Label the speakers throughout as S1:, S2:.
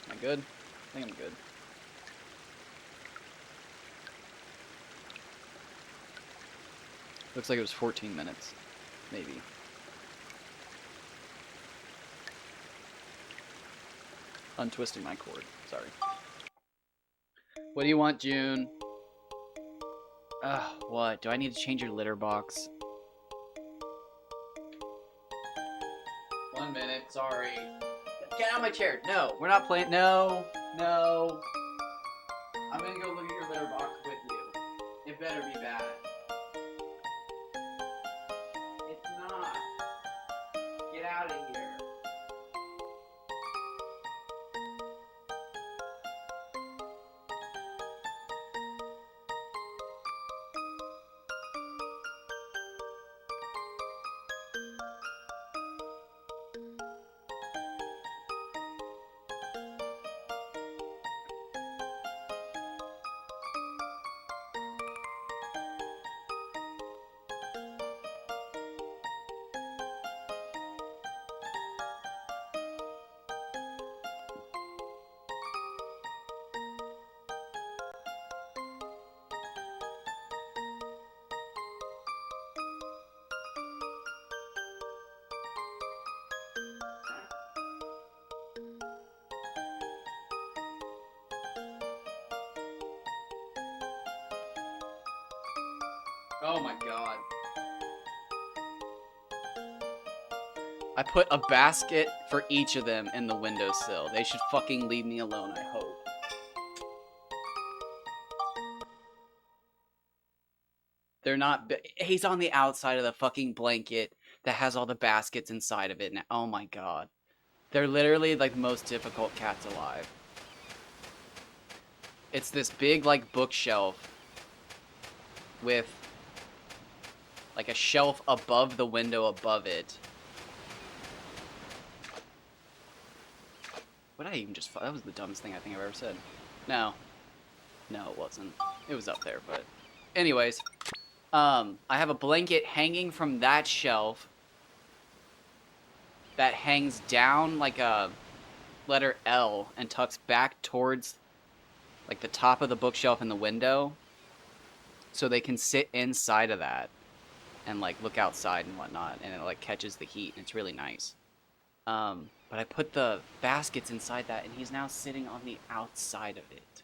S1: Am I good? I think I'm good. Looks like it was 14 minutes. Maybe. Untwisting my cord. Sorry. What do you want, June? What? Do I need to change your litter box? 1 minute, sorry. Get out of my chair. No, we're not playing. No, no. I'm gonna go look at your litter box with you. It better be bad. It's not. Get out of here. Oh my god. I put a basket for each of them in the windowsill. They should fucking leave me alone, I hope. They're not. He's on the outside of the fucking blanket that has all the baskets inside of it. Now. Oh my god. They're literally like the most difficult cats alive. It's this big like bookshelf with like a shelf above the window above it. What did I even just... That was the dumbest thing I think I've ever said. No. No, it wasn't. It was up there, but... Anyways. I have a blanket hanging from that shelf that hangs down like a letter L and tucks back towards like the top of the bookshelf in the window so they can sit inside of that and like look outside and whatnot, and it like catches the heat, and it's really nice. But I put the baskets inside that, and he's now sitting on the outside of it.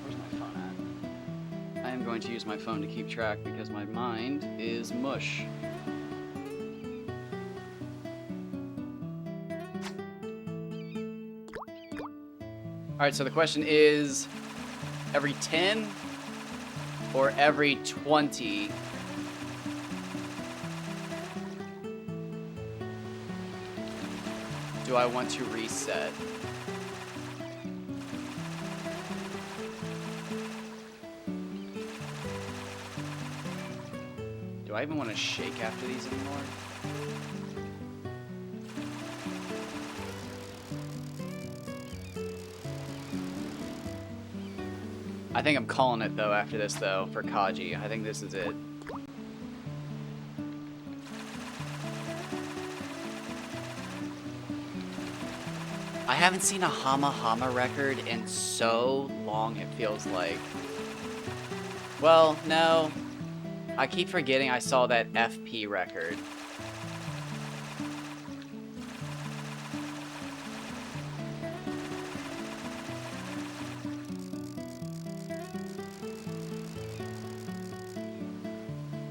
S1: Where's my phone at? I am going to use my phone to keep track because my mind is mush. Alright, so the question is, every 10 or every 20? Do I want to reset? Do I even want to shake after these anymore? I think I'm calling it, though, after this, though, for Kaji. I think this is it. I haven't seen a Hama Hama record in so long, it feels like. Well, no. I keep forgetting I saw that FP record.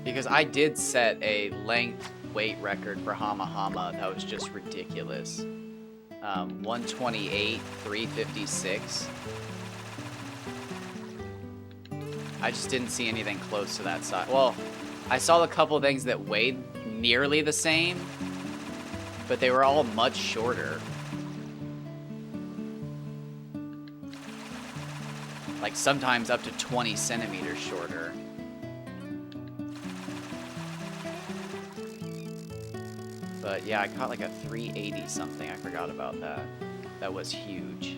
S1: Because I did set a length weight record for Hama Hama that was just ridiculous. 128, 356. I just didn't see anything close to that size. Well, I saw a couple things that weighed nearly the same, but they were all much shorter. Like sometimes up to 20 centimeters shorter. But yeah, I caught like a 380 something. I forgot about that. That was huge.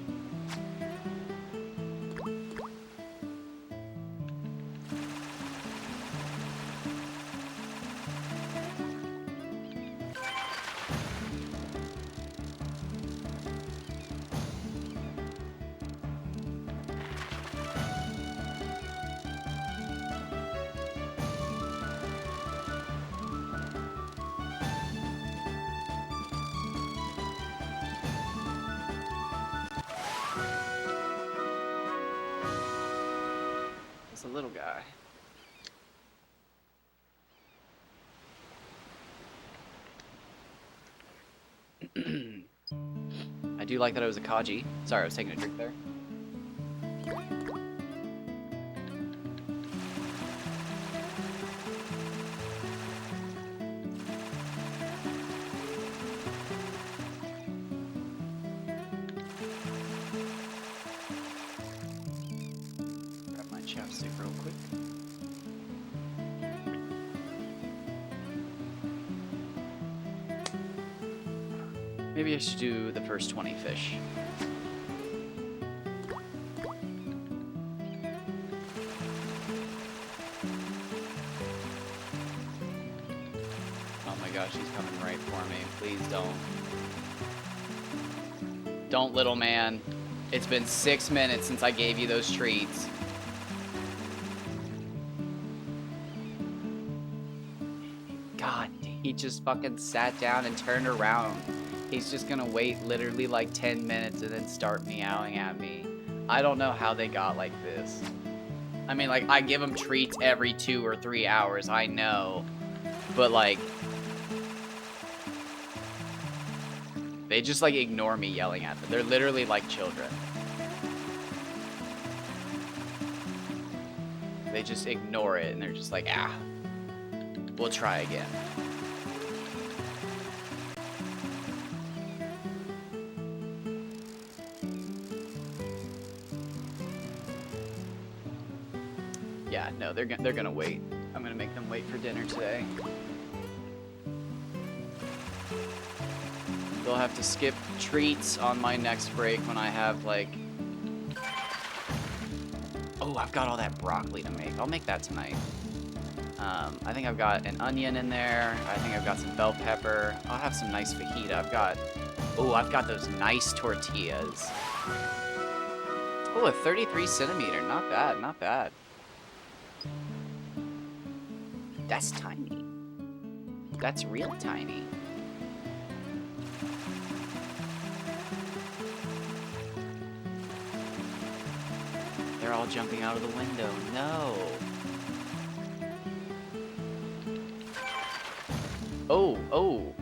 S1: guy. I do like that it was a Kaji. Sorry, I was taking a drink there. Grab my chapstick real quick. Maybe I should do the first 20 fish. Oh my gosh, he's coming right for me. Please don't. Don't, little man. It's been 6 minutes since I gave you those treats. God, he just fucking sat down and turned around. He's just gonna wait literally like 10 minutes and then start meowing at me. I don't know how they got like this. I mean, like, I give them treats every 2 or 3 hours, I know. But, like, they just, like, ignore me yelling at them. They're literally like children. They just ignore it, and they're just like, ah, we'll try again. Yeah, no, they're gonna wait. I'm gonna make them wait for dinner today. They'll have to skip treats on my next break when I have, like... Oh, I've got all that broccoli to make. I'll make that tonight. I think I've got an onion in there. I think I've got some bell pepper. I'll have some nice fajita. I've got those nice tortillas. Oh, a 33 centimeter. Not bad, not bad. That's tiny. That's real tiny. They're all jumping out of the window. No. Oh, oh.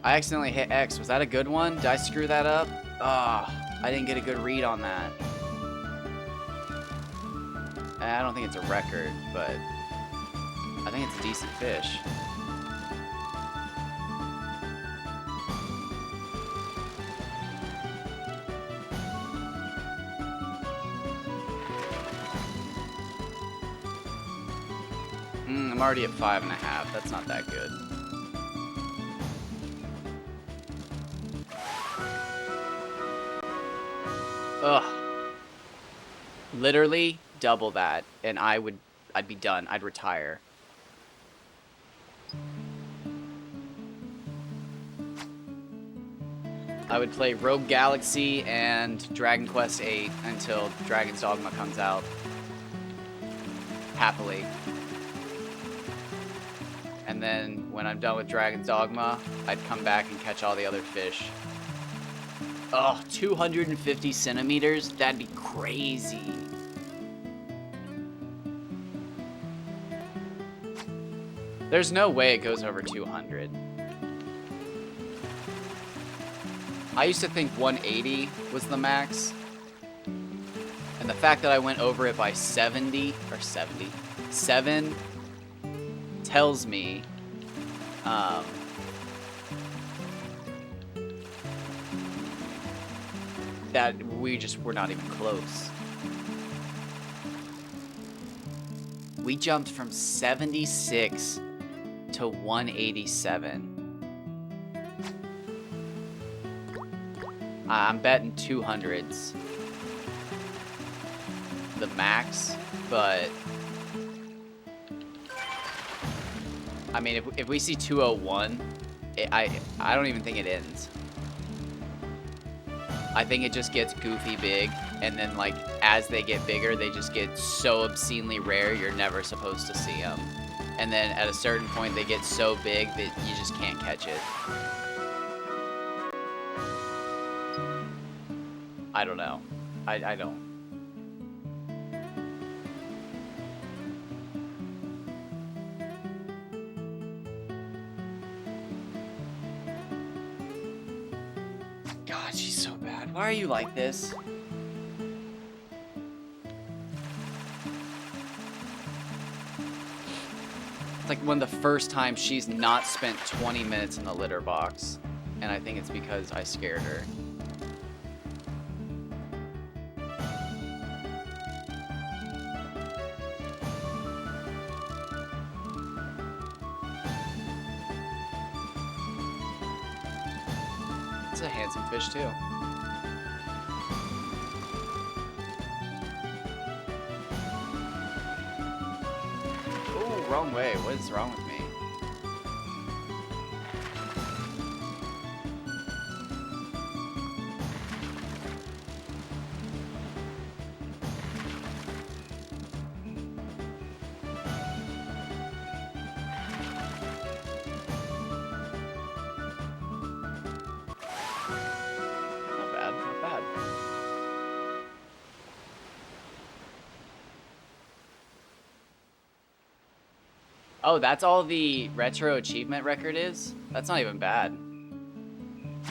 S1: I accidentally hit X. Was that a good one? Did I screw that up? Ah, oh, I didn't get a good read on that. I don't think it's a record, but I think it's a decent fish. I'm already at 5.5. That's not that good. Ugh. Literally double that, and I'd be done. I'd retire. I would play Rogue Galaxy and Dragon Quest VIII until Dragon's Dogma comes out. Happily. And then when I'm done with Dragon's Dogma, I'd come back and catch all the other fish. Oh, 250 centimeters? That'd be crazy. There's no way it goes over 200. I used to think 180 was the max. And the fact that I went over it by 7 tells me that we're not even close. We jumped from 76 to 187. I'm betting 200s. The max, but I mean, if we see 201, I don't even think it ends. I think it just gets goofy big, and then like as they get bigger, they just get so obscenely rare you're never supposed to see them. And then at a certain point, they get so big that you just can't catch it. I don't know. I don't. God, she's so bad. Why are you like this? It's like one of the first times she's not spent 20 minutes in the litter box. And I think it's because I scared her. It's a handsome fish too. Oh, wrong way. What is wrong with me? Not bad, not bad. Oh, that's all the retro achievement record is? That's not even bad.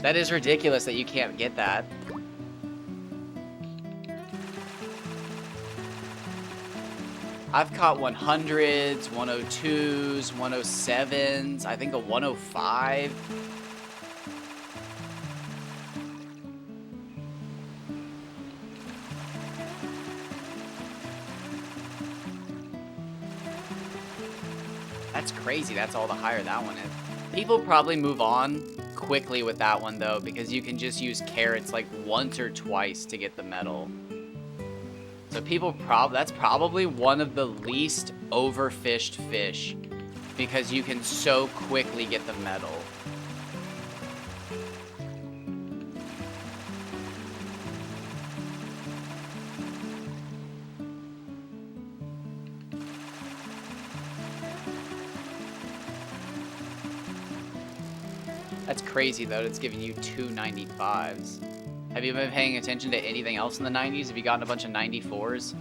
S1: That is ridiculous that you can't get that. I've caught 100s, 102s, 107s, I think a 105. That's crazy. That's all the higher that one is. People probably move on quickly with that one, though, because you can just use carrots like once or twice to get the medal. So people that's probably one of the least overfished fish, because you can so quickly get the medal. That's crazy, though. It's giving you 2 95s. Have you been paying attention to anything else in the 90s? Have you gotten a bunch of 94s?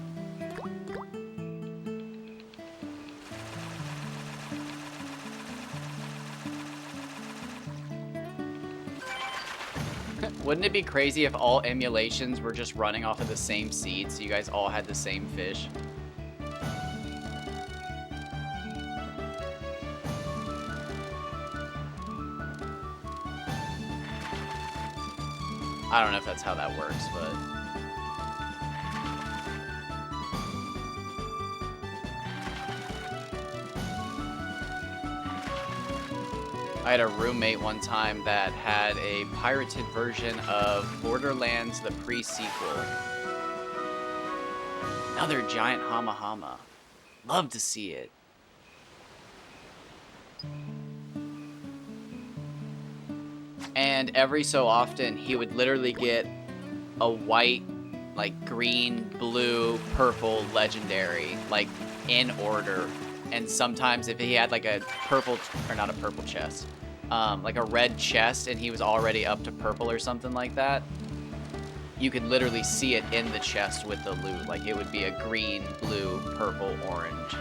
S1: Wouldn't it be crazy if all emulations were just running off of the same seed, so you guys all had the same fish? I don't know if that's how that works, but... I had a roommate one time that had a pirated version of Borderlands, the pre-sequel. Another giant Hama Hama. Love to see it. And every so often, he would literally get a white, like green, blue, purple legendary, like in order. And sometimes if he had like a purple, or not a purple chest, like a red chest and he was already up to purple or something like that, you could literally see it in the chest with the loot. Like it would be a green, blue, purple, orange.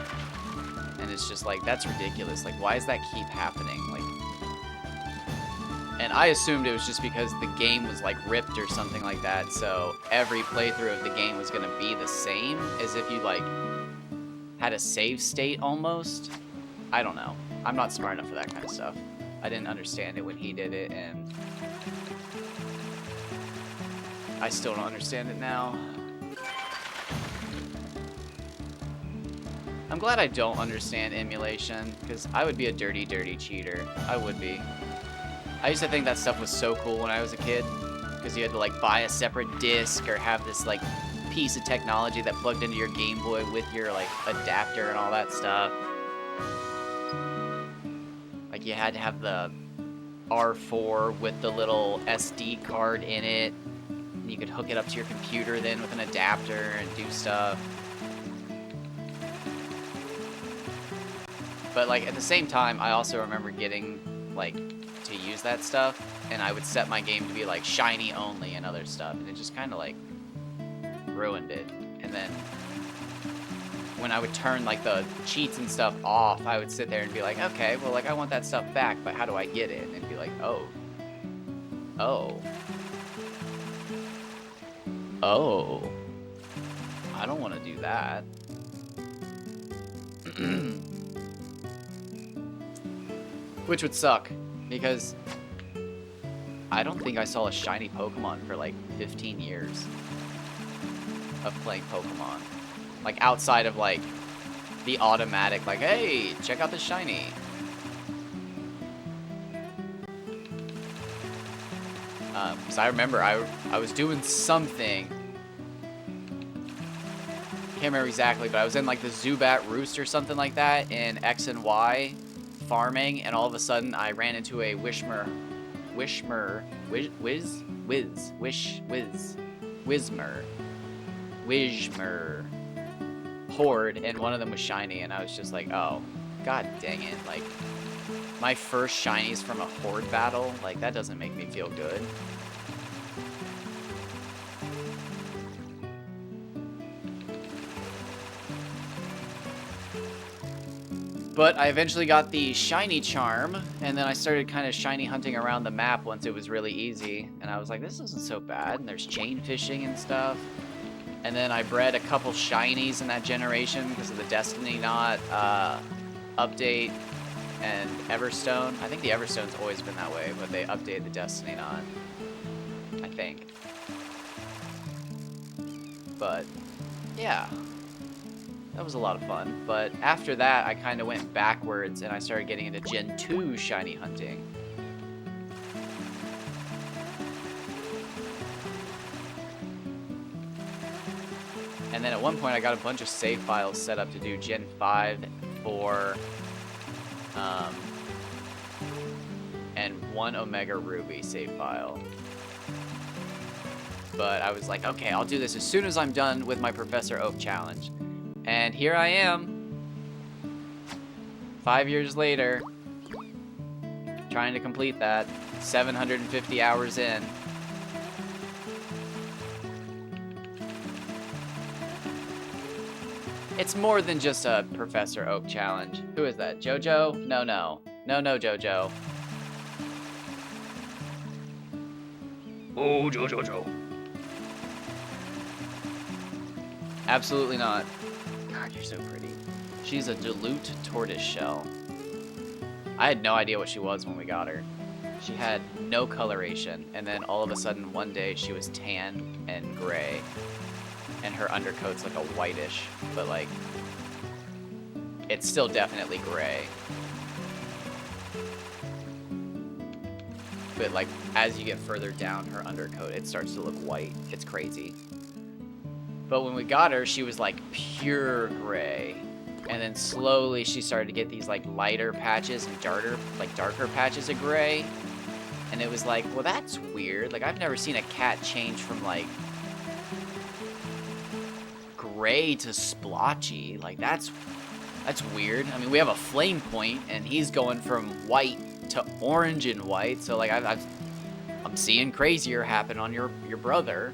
S1: And it's just like, that's ridiculous. Like, why does that keep happening? Like, and I assumed it was just because the game was like ripped or something like that, so every playthrough of the game was gonna be the same, as if you like had a save state almost. I don't know. I'm not smart enough for that kind of stuff. I didn't understand it when he did it, and I still don't understand it now. I'm glad I don't understand emulation, because I would be a dirty, dirty cheater. I would be. I used to think that stuff was so cool when I was a kid, because you had to like buy a separate disc or have this like piece of technology that plugged into your Game Boy with your like adapter and all that stuff. Like you had to have the R4 with the little SD card in it, and you could hook it up to your computer then with an adapter and do stuff. But like at the same time, I also remember getting like to use that stuff, and I would set my game to be like shiny only and other stuff, and it just kind of like ruined it. And then when I would turn like the cheats and stuff off, I would sit there and be like, okay, well, like I want that stuff back, but how do I get it? And it'd be like, oh, Oh. I don't want to do that. Which would suck, because I don't think I saw a shiny Pokemon for like 15 years of playing Pokemon. Like outside of like the automatic, like, hey, check out the shiny. Because I remember I was doing something. Can't remember exactly, but I was in like the Zubat Roost or something like that in X and Y farming, and all of a sudden I ran into a Whismur horde, and one of them was shiny, and I was just like, oh, god dang it, like, my first shinies from a horde battle, like, that doesn't make me feel good. But I eventually got the shiny charm, and then I started kind of shiny hunting around the map once it was really easy, and I was like, this isn't so bad, and there's chain fishing and stuff. And then I bred a couple shinies in that generation because of the Destiny Knot update and Everstone. I think the Everstone's always been that way, but they updated the Destiny Knot, I think. But yeah, that was a lot of fun. But after that, I kind of went backwards and I started getting into Gen 2 shiny hunting. And then at one point I got a bunch of save files set up to do Gen 5, 4, and 1 Omega Ruby save file. But I was like, okay, I'll do this as soon as I'm done with my Professor Oak challenge. And here I am, 5 years later, trying to complete that, 750 hours in. It's more than just a Professor Oak challenge. Who is that? JoJo? No, JoJo. Oh, JoJo. Absolutely not. God, you're so pretty. She's a Dilute Tortoiseshell. I had no idea what she was when we got her. She had no coloration, and then all of a sudden one day she was tan and gray, and her undercoat's like a whitish, but like, it's still definitely gray. But like, as you get further down her undercoat, it starts to look white. It's crazy. But when we got her, she was like pure gray. And then slowly she started to get these like lighter patches and darker patches of gray. And it was like, well, that's weird. Like, I've never seen a cat change from like gray to splotchy. Like, that's weird. I mean, we have a Flame Point, and he's going from white to orange and white. So like, I'm seeing crazier happen on your brother.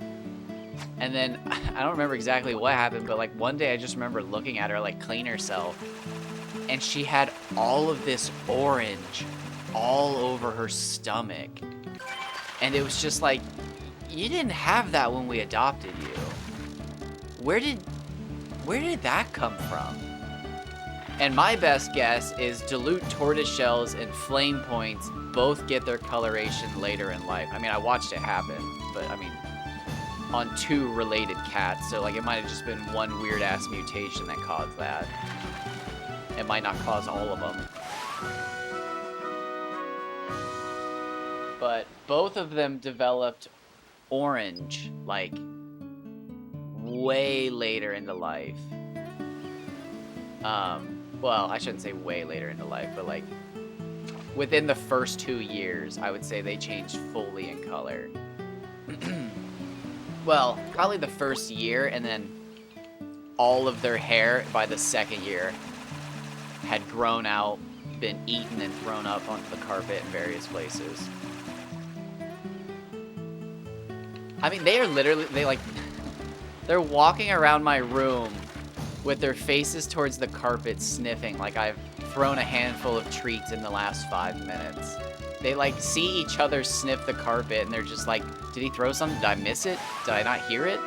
S1: And then, I don't remember exactly what happened, but like one day I just remember looking at her like clean herself, and she had all of this orange all over her stomach. And it was just like, you didn't have that when we adopted you. Where did that come from? And my best guess is Dilute Tortoiseshells and Flame Points both get their coloration later in life. I mean, I watched it happen, but I mean, on 2 related cats, so like it might have just been one weird ass mutation that caused that. It might not cause all of them. But both of them developed orange like way later into life. Well, I shouldn't say way later into life, but like within the first 2 years, I would say they changed fully in color. Well, probably the first year, and then all of their hair by the second year had grown out, been eaten, and thrown up onto the carpet in various places. I mean, they are literally, they're walking around my room with their faces towards the carpet sniffing like I've thrown a handful of treats in the last 5 minutes. They like see each other sniff the carpet and they're just like, did he throw something? Did I miss it? Did I not hear it?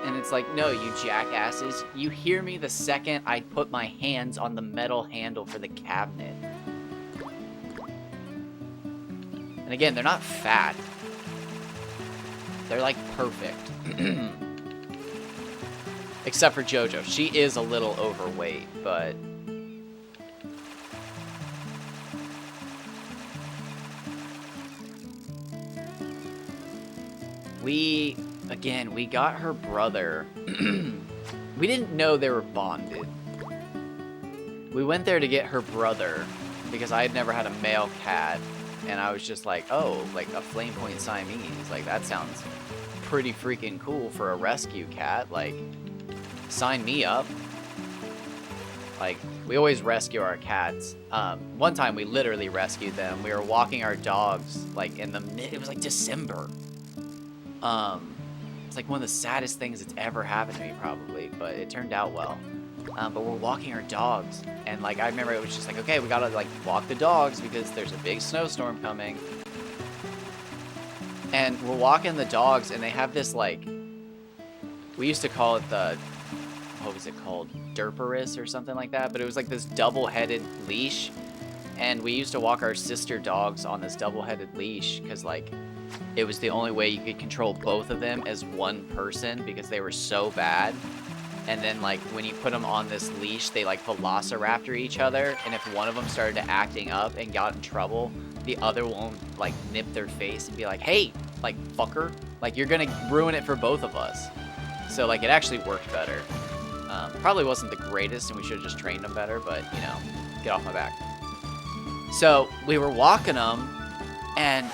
S1: And it's like, no, you jackasses. You hear me the second I put my hands on the metal handle for the cabinet. And again, they're not fat. They're like perfect. Except for JoJo. She is a little overweight, but... Again, we got her brother. We didn't know they were bonded. We went there to get her brother because I had never had a male cat. And I was just like, oh, like a Flame Point Siamese. Like, that sounds pretty freaking cool for a rescue cat. Like, sign me up. Like, we always rescue our cats. One time we literally rescued them. We were walking our dogs, like, it was like December. It's like one of the saddest things that's ever happened to me, probably, but it turned out well. But we're walking our dogs, and like I remember it was just like, okay, we gotta like walk the dogs because there's a big snowstorm coming. And we're walking the dogs, and they have this like, we used to call it the, what was it called, Derperus or something like that, but it was like this double-headed leash, and we used to walk our sister dogs on this double-headed leash because like it was the only way you could control both of them as one person because they were so bad. And then, like, when you put them on this leash, they, like, velociraptor each other. And if one of them started acting up and got in trouble, the other one, like, nip their face and be like, hey, like, fucker. Like, you're gonna ruin it for both of us. So, like, it actually worked better. Probably wasn't the greatest, and we should have just trained them better. But, you know, get off my back. So, we were walking them, and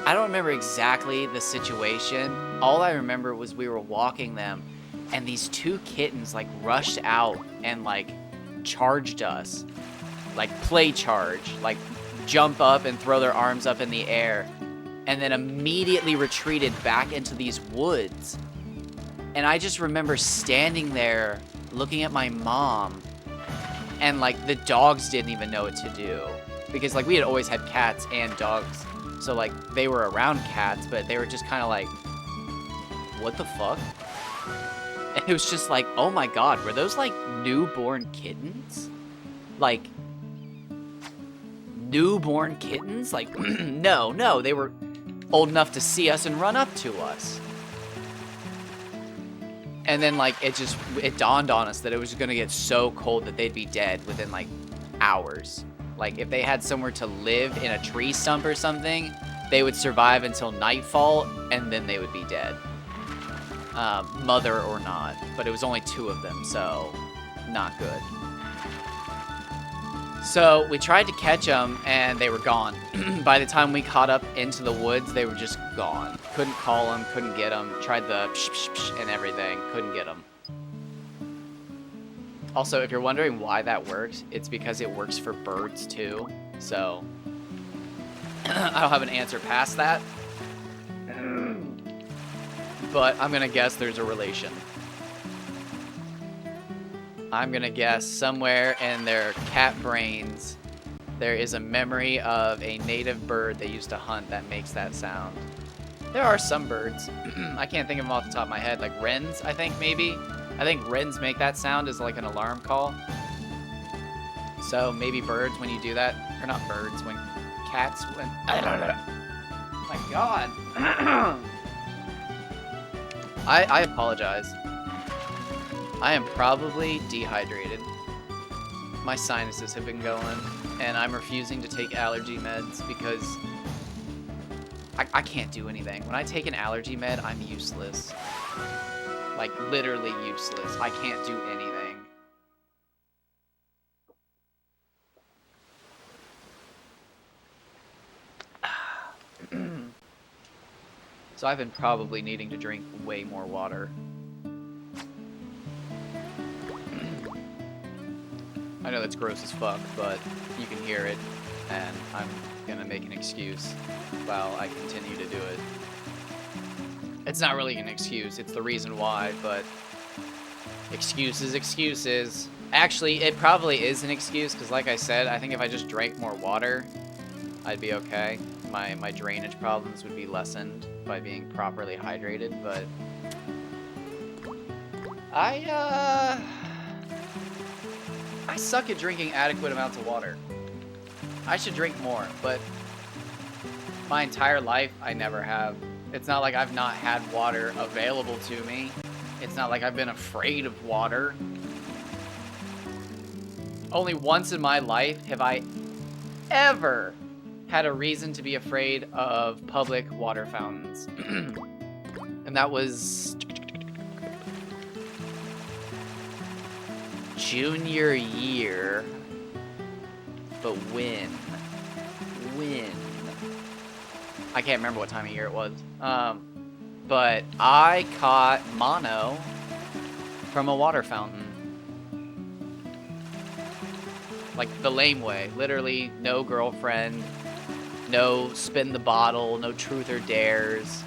S1: I don't remember exactly the situation. All I remember was we were walking them, and these two kittens, like, rushed out and, like, charged us. Like, play charge. Like, jump up and throw their arms up in the air. And then immediately retreated back into these woods. And I just remember standing there, looking at my mom. And, like, the dogs didn't even know what to do. Because, like, we had always had cats and dogs. So, like, they were around cats, but they were just kind of like, what the fuck? And it was just like, oh my god, were those, like, newborn kittens? Like, newborn kittens? Like, no, they were old enough to see us and run up to us. And then, like, it dawned on us that it was gonna get so cold that they'd be dead within, like, hours. Like, if they had somewhere to live in a tree stump or something, they would survive until nightfall, and then they would be dead. Mother or not. But it was only 2 of them, so not good. So we tried to catch them, and they were gone. By the time we caught up into the woods, they were just gone. Couldn't call them, couldn't get them. Tried the psh, psh, psh and everything. Couldn't get them. Also, if you're wondering why that works, it's because it works for birds too. So I don't have an answer past that. But I'm gonna guess there's a relation. I'm gonna guess somewhere in their cat brains there is a memory of a native bird they used to hunt that makes that sound. There are some birds. I can't think of them off the top of my head. Like wrens, I think, maybe. I think wrens make that sound as like an alarm call. So maybe birds when you do that. Or not birds, when cats, when... Oh my god. I apologize. I am probably dehydrated. My sinuses have been going, and I'm refusing to take allergy meds because I can't do anything. When I take an allergy med, I'm useless. Like, literally useless. I can't do anything. So I've been probably needing to drink way more water. I know that's gross as fuck, but you can hear it, and I'm gonna make an excuse while I continue to do it. It's not really an excuse, it's the reason why, but excuses. Actually, it probably is an excuse, because like I said, I think if I just drank more water, I'd be okay. My drainage problems would be lessened by being properly hydrated, but I suck at drinking adequate amounts of water. I should drink more, but my entire life, I never have. It's not like I've not had water available to me. It's not like I've been afraid of water. Only once in my life have I ever had a reason to be afraid of public water fountains. And that was junior year. But when? I can't remember what time of year it was. But I caught mono from a water fountain. Like the lame way. Literally no girlfriend, no spin the bottle, no truth or dares.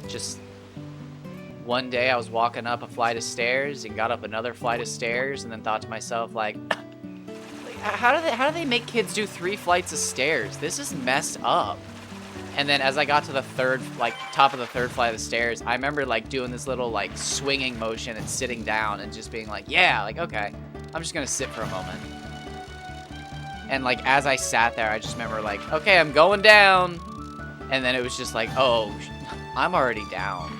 S1: Just one day I was walking up a flight of stairs and got up another flight of stairs and then thought to myself, like, how do they make kids do 3 flights of stairs? This is messed up. And then as I got to the third, like, top of the 3rd flight of stairs, I remember, like, doing this little, like, swinging motion and sitting down and just being like, yeah, like, okay, I'm just gonna sit for a moment. And, like, as I sat there, I just remember, like, okay, I'm going down. And then it was just like, oh, I'm already down.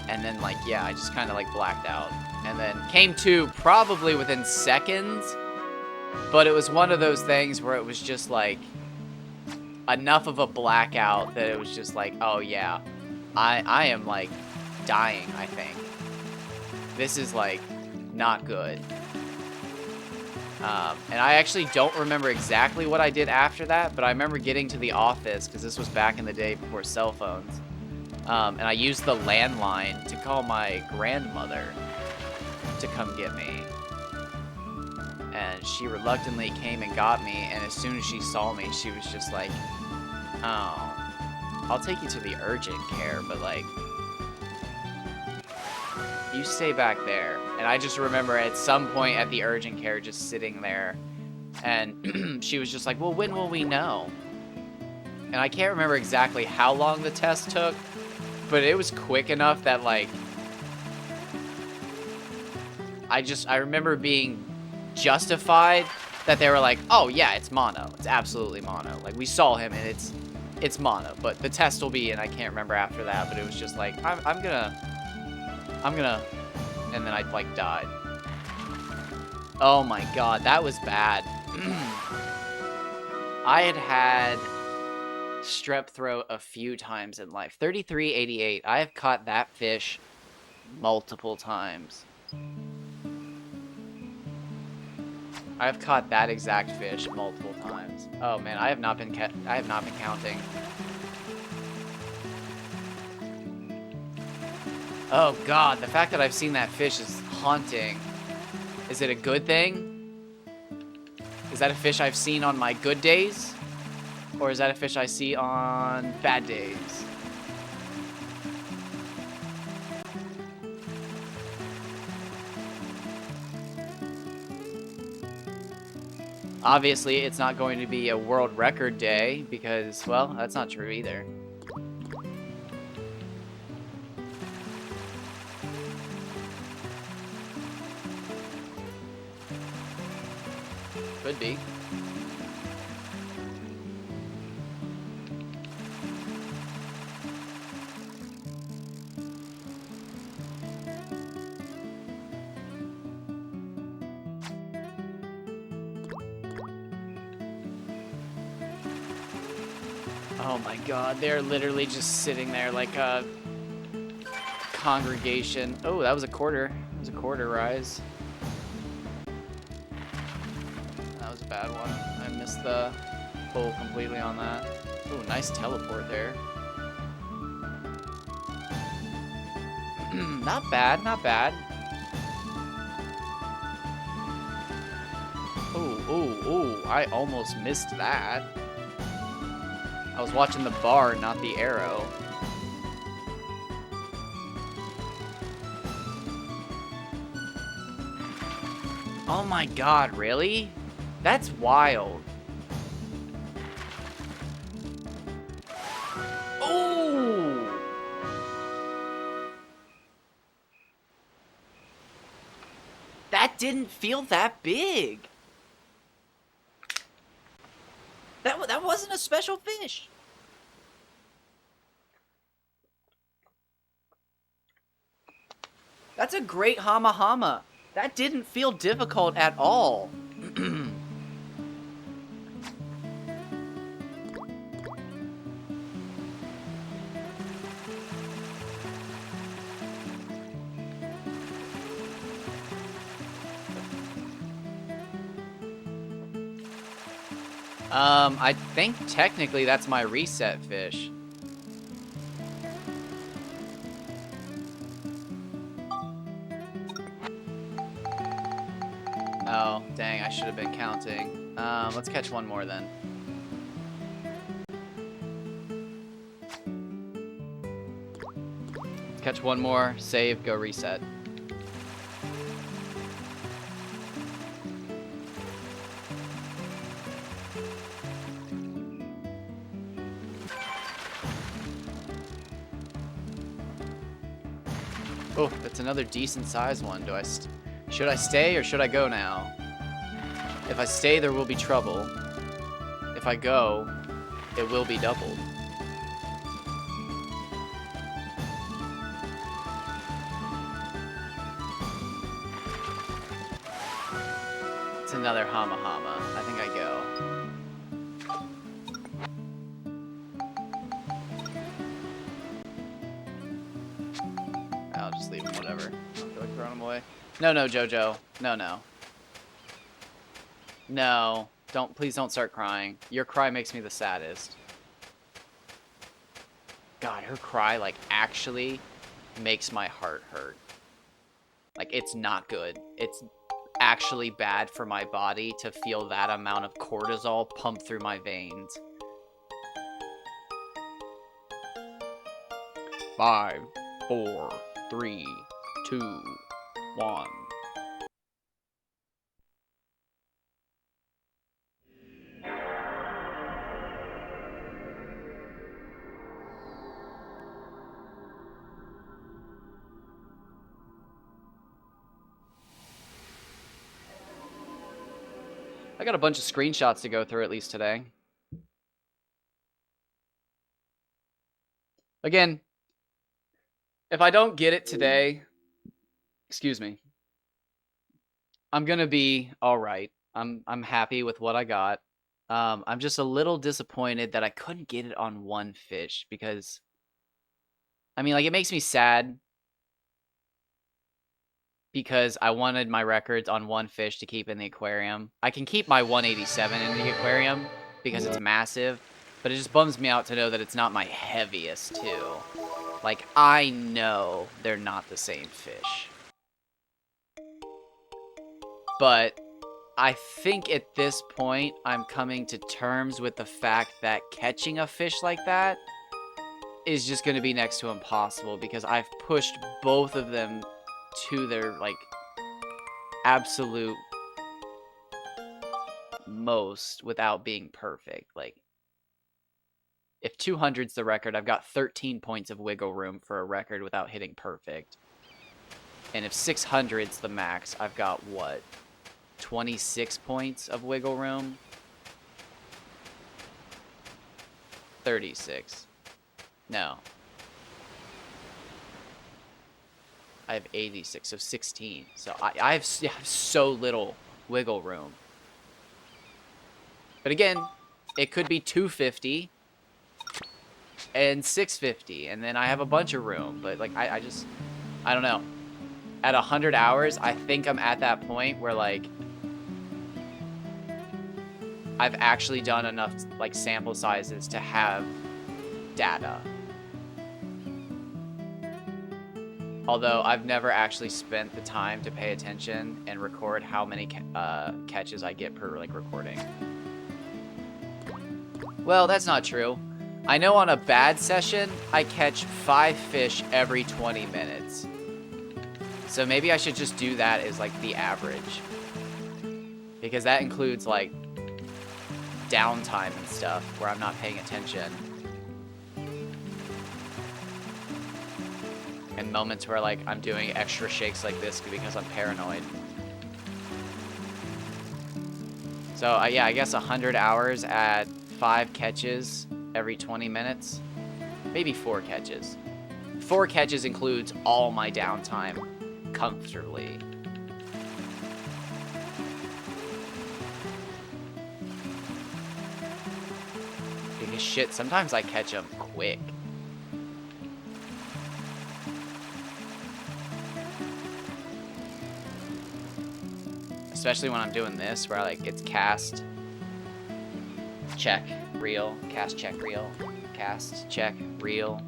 S1: And then, like, yeah, I just kind of, like, blacked out. And then came to probably within seconds. But it was one of those things where it was just, like, enough of a blackout that it was just like, oh, yeah, I am, like, dying, I think. This is, like, not good. And I actually don't remember exactly what I did after that, but I remember getting to the office, because this was back in the day before cell phones. And I used the landline to call my grandmother to come get me. And she reluctantly came and got me, and as soon as she saw me, she was just like, oh, I'll take you to the urgent care, but, like, you stay back there. And I just remember at some point at the urgent care just sitting there, and she was just like, well, when will we know? And I can't remember exactly how long the test took, but it was quick enough that, like, I remember being justified that they were like, oh yeah, it's mono. It's absolutely mono. Like, we saw him and it's mono, but the test will be, and I can't remember after that, but it was just like, I'm gonna, and then I, like, died. Oh my god, that was bad. I had strep throat a few times in life. 3388. I have caught that fish multiple times. I've caught that exact fish multiple times. Oh man, I have not been counting. Oh god, the fact that I've seen that fish is haunting. Is it a good thing? Is that a fish I've seen on my good days? Or is that a fish I see on bad days? Obviously, it's not going to be a world record day because, well, that's not true either. Could be. Oh my god, they're literally just sitting there like a congregation. Oh, that was a quarter. That was a quarter rise. That was a bad one. I missed the pull completely on that. Oh, nice teleport there. Not bad, not bad. Oh, I almost missed that. I was watching the bar, not the arrow. Oh my god, really? That's wild. Oh! That didn't feel that big. That wasn't a special fish. That's a great Hama Hama. That didn't feel difficult at all. I think technically that's my reset fish. Oh, dang, I should have been counting. Let's catch one more then. Catch one more, save, go reset. Oh, that's another decent sized one. Should I stay or should I go now? If I stay, there will be trouble. If I go, it will be doubled. It's another Hama Hama. I think I go. I'll just leave him, whatever. I don't feel like throwing him away. No, Jojo. No. No. Please don't start crying. Your cry makes me the saddest. God, her cry, like, actually makes my heart hurt. Like, it's not good. It's actually bad for my body to feel that amount of cortisol pump through my veins. 5, 4, 3, 2, 1. I got a bunch of screenshots to go through at least today. Again, if I don't get it today, excuse me, I'm gonna be all right. I'm happy with what I got. I'm just a little disappointed that I couldn't get it on one fish because, I mean, like, it makes me sad because I wanted my records on one fish to keep in the aquarium. I can keep my 187 in the aquarium because it's massive, but it just bums me out to know that it's not my heaviest too. Like, I know they're not the same fish. But I think at this point, I'm coming to terms with the fact that catching a fish like that is just going to be next to impossible because I've pushed both of them to their, like, absolute most without being perfect. Like, if 200's the record, I've got 13 points of wiggle room for a record without hitting perfect. And if 600's the max, I've got, what, 26 points of wiggle room? 36. No. I have 86, so 16. So I have so little wiggle room. But again, it could be 250 and 650, and then I have a bunch of room. But, like, I don't know. At 100 hours, I think I'm at that point where, like, I've actually done enough, like, sample sizes to have data. Although I've never actually spent the time to pay attention and record how many catches I get per, like, recording. Well, that's not true. I know on a bad session, I catch 5 fish every 20 minutes. So maybe I should just do that as, like, the average. Because that includes, like, downtime and stuff where I'm not paying attention. And moments where, like, I'm doing extra shakes like this because I'm paranoid. So, yeah, I guess 100 hours at 5 catches every 20 minutes. Maybe 4 catches. 4 catches includes all my downtime comfortably. Because shit, sometimes I catch them quick. Especially when I'm doing this, where like it's cast, check, reel, cast, check, reel, cast, check, reel.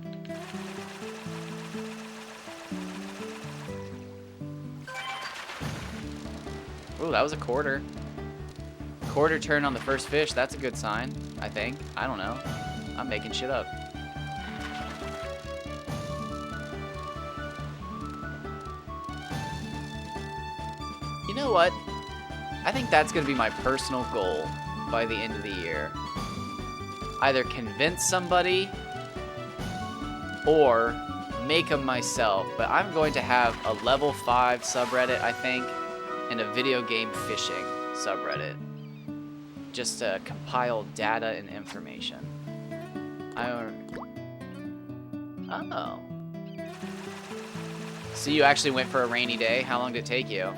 S1: Ooh, that was a quarter. Quarter turn on the first fish, that's a good sign, I think. I don't know. I'm making shit up. You know what? I think that's going to be my personal goal by the end of the year. Either convince somebody or make them myself. But I'm going to have a level 5 subreddit, I think, and a video game fishing subreddit. Just to compile data and information. Oh. So you actually went for a rainy day? How long did it take you?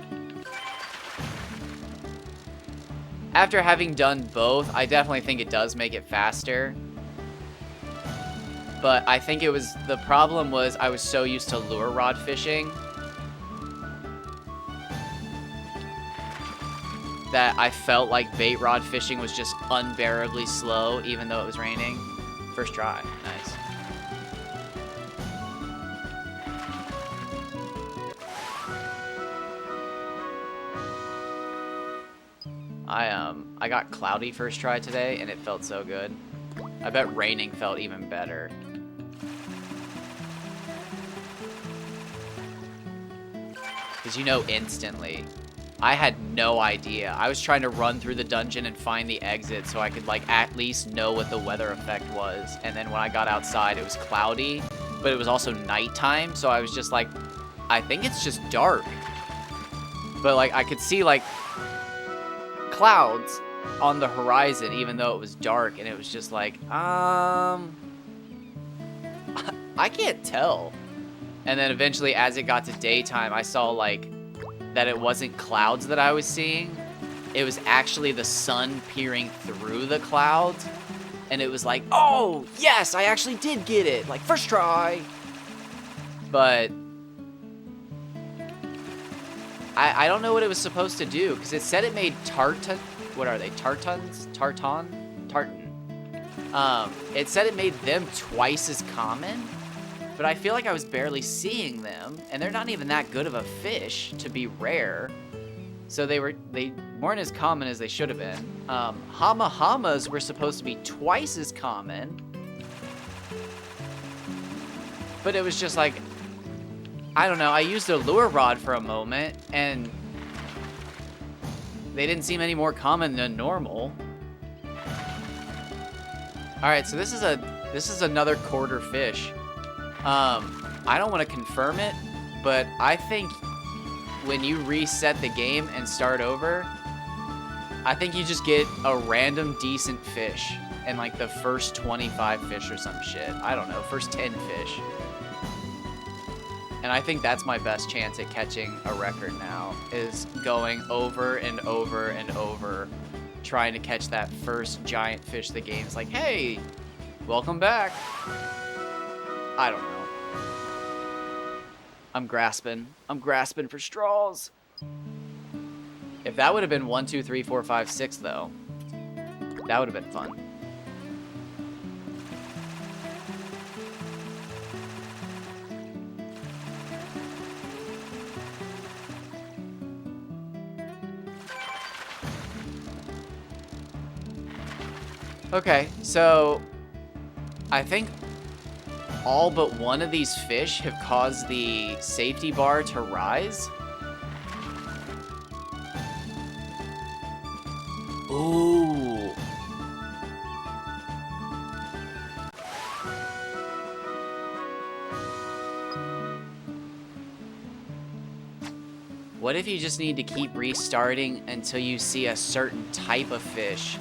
S1: After having done both, I definitely think it does make it faster. But I think it was, the problem was I was so used to lure rod fishing that I felt like bait rod fishing was just unbearably slow even though it was raining. First try. Nice. I got cloudy first try today, and it felt so good. I bet raining felt even better. Because you know instantly. I had no idea. I was trying to run through the dungeon and find the exit so I could, like, at least know what the weather effect was. And then when I got outside, it was cloudy, but it was also nighttime, so I was just like, I think it's just dark. But, like, I could see, like, clouds on the horizon even though it was dark, and it was just like I can't tell. And then eventually as it got to daytime, I saw like that it wasn't clouds that I was seeing, it was actually the sun peering through the clouds, and it was like, oh yes, I actually did get it, like first try. But I don't know what it was supposed to do, because it said it made tartan. What are they? Tartans? Tartan? Tartan. It said it made them twice as common, but I feel like I was barely seeing them, and they're not even that good of a fish to be rare. So they weren't as common as they should have been. Hama-hamas were supposed to be twice as common, but it was just like, I don't know, I used a lure rod for a moment, and they didn't seem any more common than normal. Alright, so this is another quarter fish. I don't want to confirm it, but I think when you reset the game and start over, I think you just get a random decent fish and like the first 25 fish or some shit. I don't know, first 10 fish. And I think that's my best chance at catching a record now, is going over and over and over, trying to catch that first giant fish the game's like, hey, welcome back. I don't know. I'm grasping for straws. If that would have been 1, 2, 3, 4, 5, 6 though, that would have been fun. Okay, so I think all but one of these fish have caused the safety bar to rise. Ooh. What if you just need to keep restarting until you see a certain type of fish,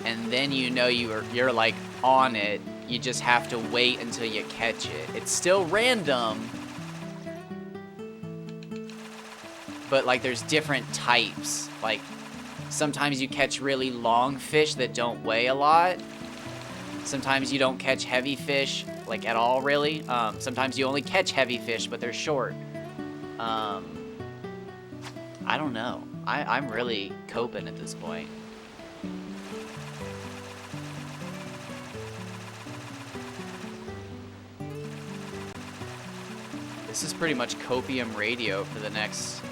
S1: and then you know you're like on it. You just have to wait until you catch it. It's still random, but like there's different types. Like sometimes you catch really long fish that don't weigh a lot. Sometimes you don't catch heavy fish like at all, really. Sometimes you only catch heavy fish, but they're short. I don't know. I'm really coping at this point. This is pretty much copium radio for the next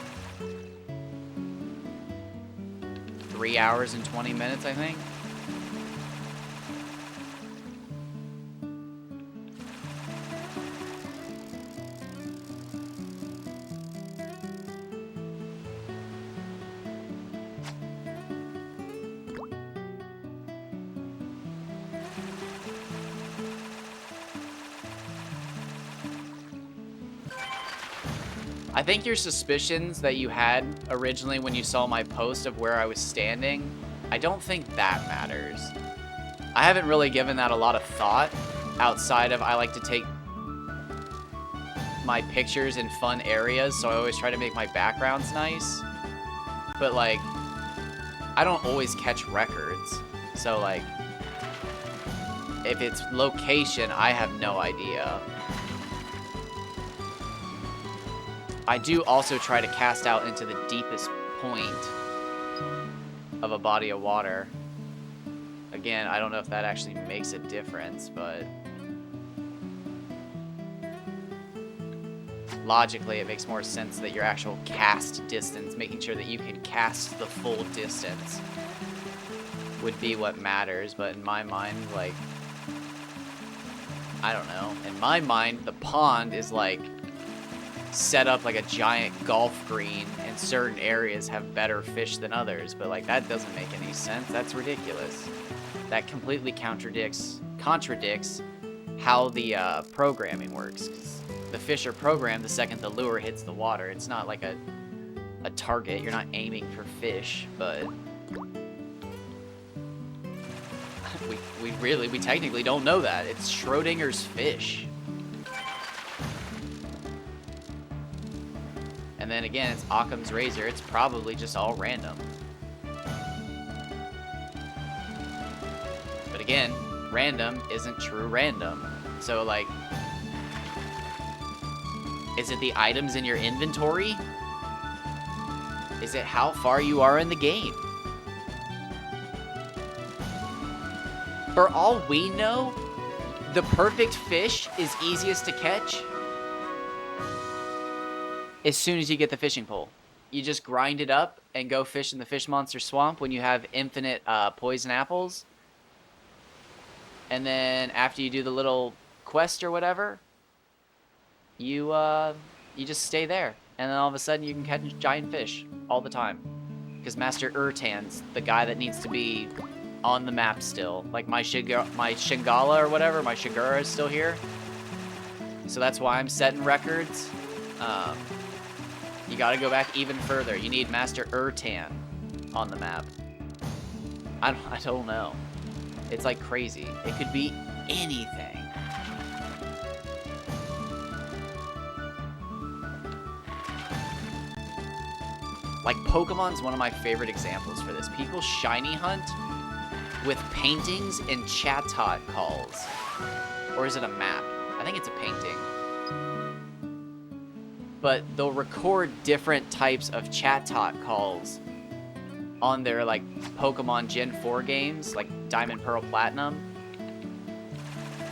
S1: 3 hours and 20 minutes, I think. I think your suspicions that you had originally when you saw my post of where I was standing, I don't think that matters. I haven't really given that a lot of thought outside of I like to take my pictures in fun areas, so I always try to make my backgrounds nice. But like, I don't always catch records. So like, if it's location, I have no idea. I do also try to cast out into the deepest point of a body of water. Again, I don't know if that actually makes a difference, but logically it makes more sense that your actual cast distance, making sure that you can cast the full distance, would be what matters. But in my mind, like, I don't know. In my mind, the pond is like set up like a giant golf green, and certain areas have better fish than others, but like that doesn't make any sense. That's ridiculous. That completely contradicts how the programming works. 'Cause the fish are programmed the second the lure hits the water. It's not like a target. You're not aiming for fish, but we technically don't know that. It's Schrodinger's fish. And then again, it's Occam's razor. It's probably just all random. But again, random isn't true random. So like, is it the items in your inventory? Is it how far you are in the game? For all we know, the perfect fish is easiest to catch as soon as you get the fishing pole. You just grind it up and go fish in the Fish Monster Swamp when you have infinite poison apples. And then after you do the little quest or whatever, you just stay there. And then all of a sudden you can catch giant fish all the time. Because Master Urtan's the guy that needs to be on the map still. Like my Shingala or whatever, my Shigura is still here. So that's why I'm setting records. You gotta go back even further. You need Master Urtan on the map. I don't know. It's like crazy. It could be anything. Like Pokemon's one of my favorite examples for this. People shiny hunt with paintings and Chatot calls. Or is it a map? I think it's a painting. But they'll record different types of Chatot calls on their like Pokemon Gen 4 games, like Diamond, Pearl, Platinum.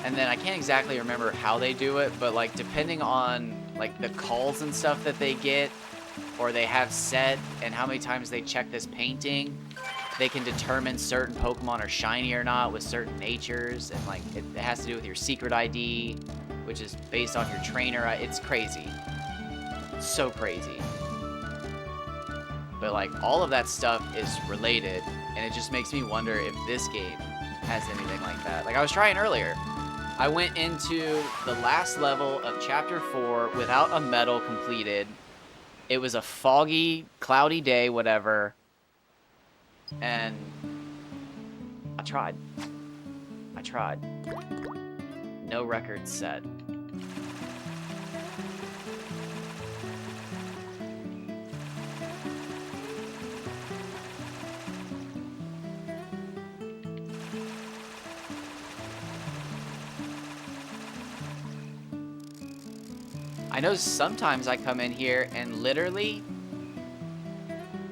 S1: And then I can't exactly remember how they do it, but like depending on like the calls and stuff that they get or they have set and how many times they check this painting, they can determine certain Pokemon are shiny or not with certain natures. And like it has to do with your secret ID, which is based off your trainer. It's crazy. So crazy. But like all of that stuff is related, and it just makes me wonder if this game has anything like that. Like I was trying earlier, I went into the last level of chapter 4 without a medal completed It was a foggy, cloudy day, whatever. And I tried. No record set. I know sometimes I come in here and literally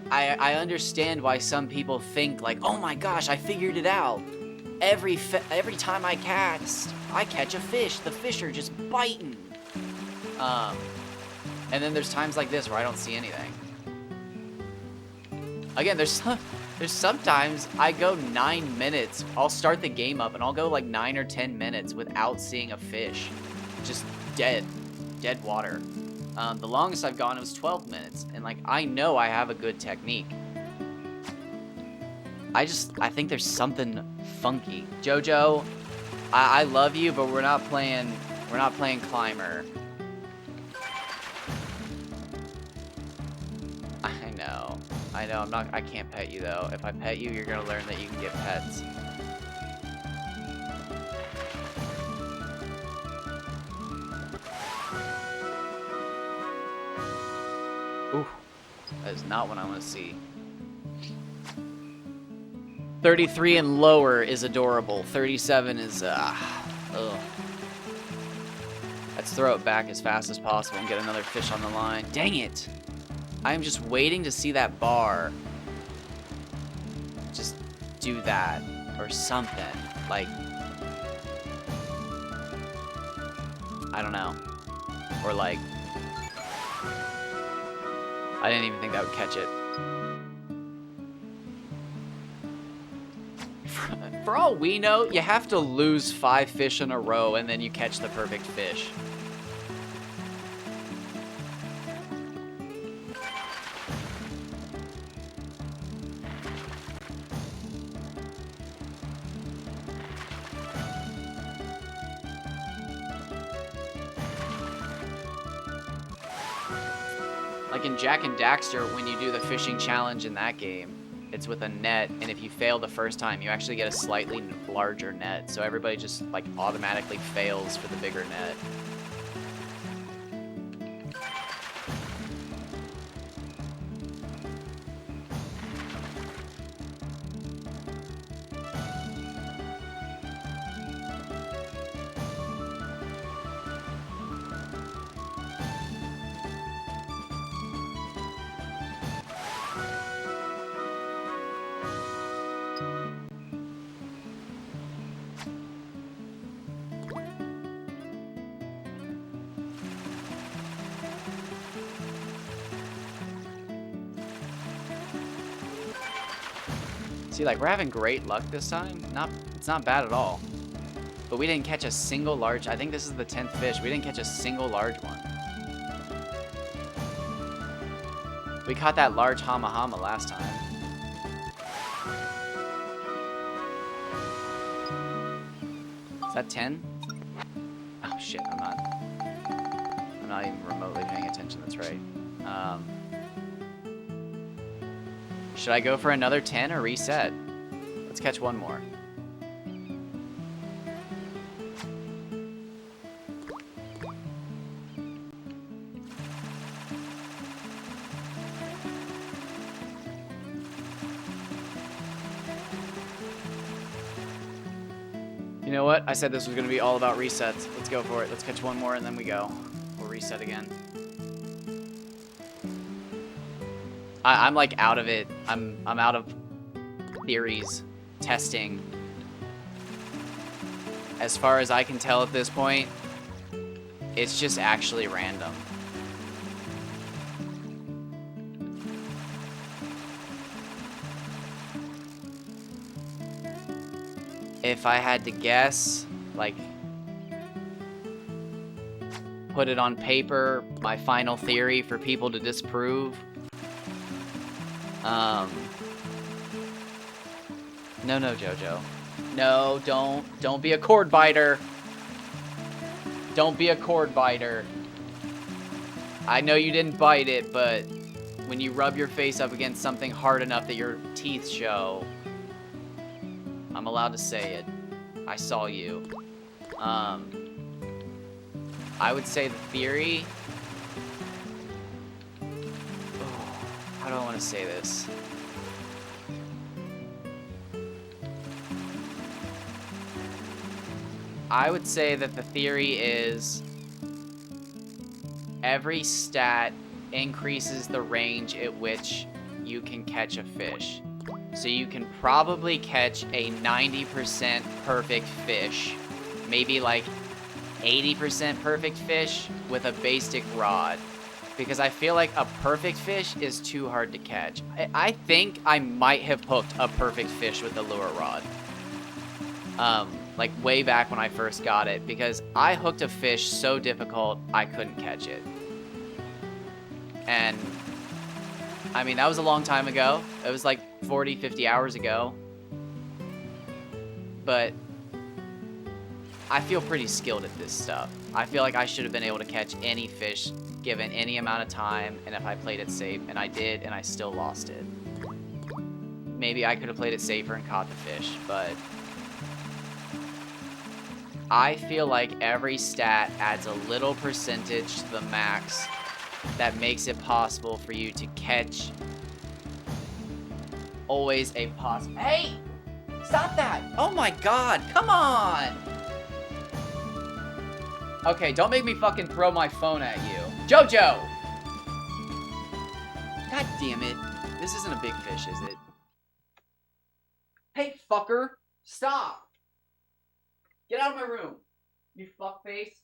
S1: I understand why some people think like, oh my gosh, I figured it out. Every time I catch a fish. The fish are just biting. And then there's times like this where I don't see anything. Again, there's sometimes I go 9 minutes. I'll start the game up and I'll go like 9 or 10 minutes without seeing a fish. Just dead water. The longest I've gone was 12 minutes, and like I know I have a good technique. I think there's something funky. Jojo, I love you, but we're not playing climber. I know, I can't pet you though. If I pet you, you're gonna learn that you can get pets. Ooh, that is not what I want to see. 33 and lower is adorable. 37 is, ugh. Let's throw it back as fast as possible and get another fish on the line. Dang it! I am just waiting to see that bar. Just do that. Or something. Like, I don't know. Or like, I didn't even think that would catch it. For all we know, you have to lose 5 fish in a row and then you catch the perfect fish. Like in Jak and Daxter, when you do the fishing challenge in that game, it's with a net, and if you fail the first time, you actually get a slightly larger net. So everybody just like automatically fails for the bigger net. See, like, we're having great luck this time. It's not bad at all. But we didn't catch a single large... I think this is the 10th fish. We didn't catch a single large one. We caught that large Hama Hama last time. Is that 10? Oh, shit, I'm not even remotely paying attention. That's right. Should I go for another 10 or reset? Let's catch one more. You know what? I said this was going to be all about resets. Let's go for it. Let's catch one more and then we go. We'll reset again. I'm like out of it. I'm out of theories, testing. As far as I can tell at this point, it's just actually random. If I had to guess, like, put it on paper, my final theory for people to disprove. No, Jojo. No, don't be a cord biter. Don't be a cord biter. I know you didn't bite it, but when you rub your face up against something hard enough that your teeth show, I'm allowed to say it. I saw you. I would say the theory... how do I want to say this? I would say that the theory is every stat increases the range at which you can catch a fish. So you can probably catch a 90% perfect fish, maybe like 80% perfect fish with a basic rod. Because I feel like a perfect fish is too hard to catch. I think I might have hooked a perfect fish with a lure rod. Like way back when I first got it, because I hooked a fish so difficult I couldn't catch it. And I mean, that was a long time ago. It was like 40, 50 hours ago. But I feel pretty skilled at this stuff. I feel like I should have been able to catch any fish given any amount of time, and if I played it safe, and I did, and I still lost it. Maybe I could have played it safer and caught the fish, but I feel like every stat adds a little percentage to the max that makes it possible for you to catch always a Hey! Stop that! Oh my god, come on! Okay, don't make me fucking throw my phone at you. Jojo! God damn it. This isn't a big fish, is it? Hey, fucker! Stop! Get out of my room, you fuckface.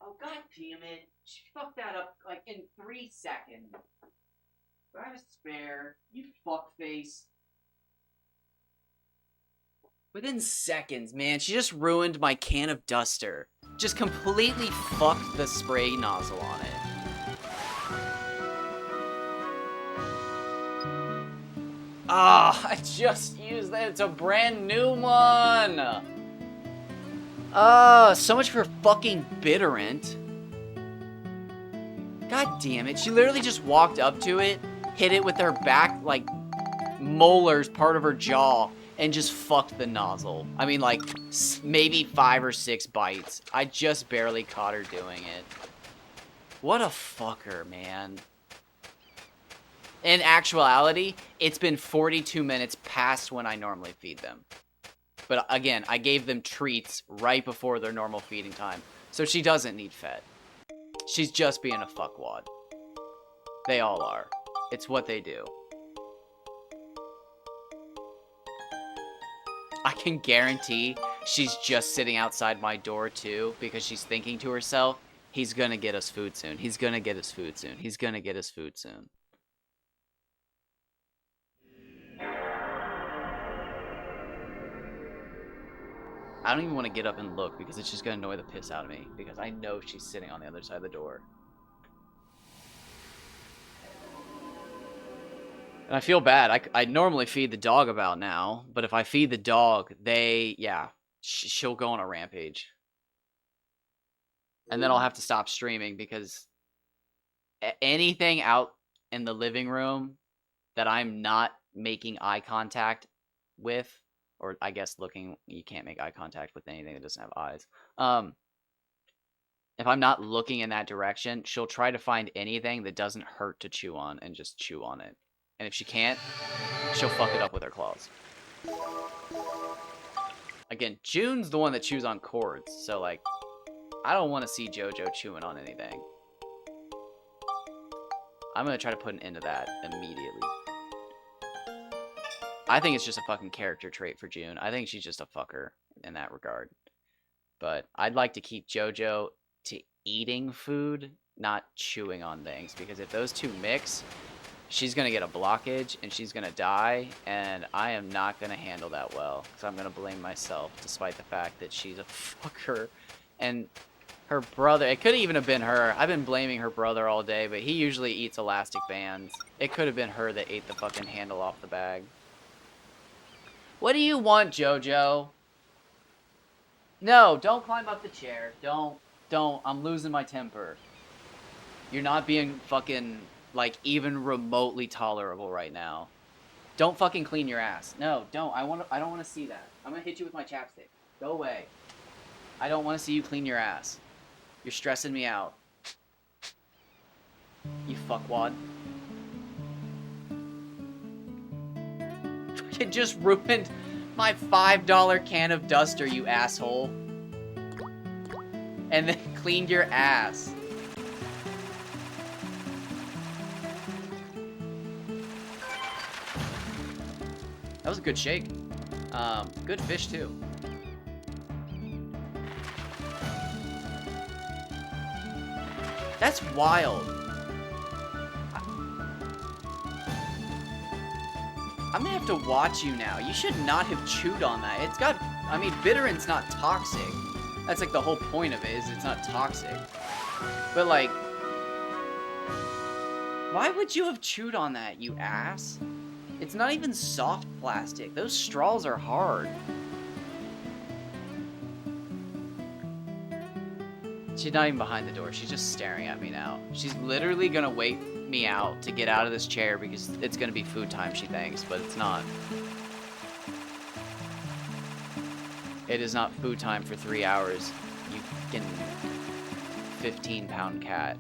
S1: Oh, god damn it. She fucked that up, like, in 3 seconds. Do I have a spare? You fuckface. Within seconds, man. She just ruined my can of duster. Just completely fucked the spray nozzle on it. Ah, I just used that. It's a brand new one. So much for fucking Bitterant. God damn it. She literally just walked up to it, hit it with her back, like, molars, part of her jaw, and just fucked the nozzle. I mean, like, maybe 5 or 6 bites. I just barely caught her doing it. What a fucker, man. In actuality, it's been 42 minutes past when I normally feed them. But again, I gave them treats right before their normal feeding time. So she doesn't need fed. She's just being a fuckwad. They all are. It's what they do. I can guarantee she's just sitting outside my door too, because she's thinking to herself, he's gonna get us food soon. He's gonna get us food soon. He's gonna get us food soon. I don't even want to get up and look because it's just going to annoy the piss out of me because I know she's sitting on the other side of the door. And I feel bad. I normally feed the dog about now, but if I feed the dog, she'll go on a rampage. And then I'll have to stop streaming because anything out in the living room that I'm not making eye contact with, or I guess you can't make eye contact with anything that doesn't have eyes. If I'm not looking in that direction, she'll try to find anything that doesn't hurt to chew on and just chew on it. And if she can't, she'll fuck it up with her claws. Again, June's the one that chews on cords, so like, I don't want to see JoJo chewing on anything. I'm gonna try to put an end to that immediately. I think it's just a fucking character trait for June. I think she's just a fucker in that regard. But I'd like to keep JoJo to eating food, not chewing on things. Because if those two mix, she's going to get a blockage and she's going to die. And I am not going to handle that well. So I'm going to blame myself, despite the fact that she's a fucker. And her brother, it could even have been her. I've been blaming her brother all day, but he usually eats elastic bands. It could have been her that ate the fucking handle off the bag. What do you want, JoJo? No, don't climb up the chair. Don't. I'm losing my temper. You're not being fucking, like, even remotely tolerable right now. Don't fucking clean your ass. No, don't. I don't want to see that. I'm gonna hit you with my chapstick. Go away. I don't want to see you clean your ass. You're stressing me out. You fuckwad. It just ruined my $5 can of duster, you asshole. And then cleaned your ass. That was a good shake. Good fish too. That's wild. I'm gonna have to watch you now. You should not have chewed on that. It's got, I mean, Bitterin's not toxic. That's like the whole point of it, is it's not toxic. But like, why would you have chewed on that, you ass? It's not even soft plastic. Those straws are hard. She's not even behind the door. She's just staring at me now. She's literally gonna wait me out to get out of this chair because it's gonna be food time, she thinks, but it's not. It is not food time for 3 hours, you fucking 15-pound cat.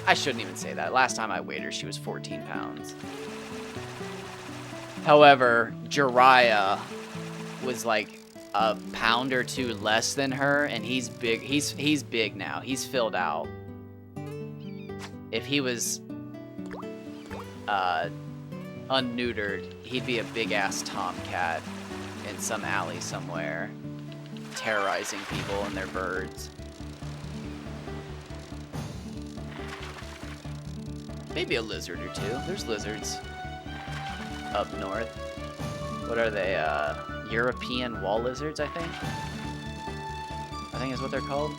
S1: I shouldn't even say that. Last time I weighed her, she was 14 pounds. However, Jiraiya was like a pound or two less than her, and he's big. He's big now. He's filled out. If he was unneutered, he'd be a big-ass tomcat in some alley somewhere, terrorizing people and their birds. Maybe a lizard or two. There's lizards up north. What are they? European wall lizards, I think is what they're called.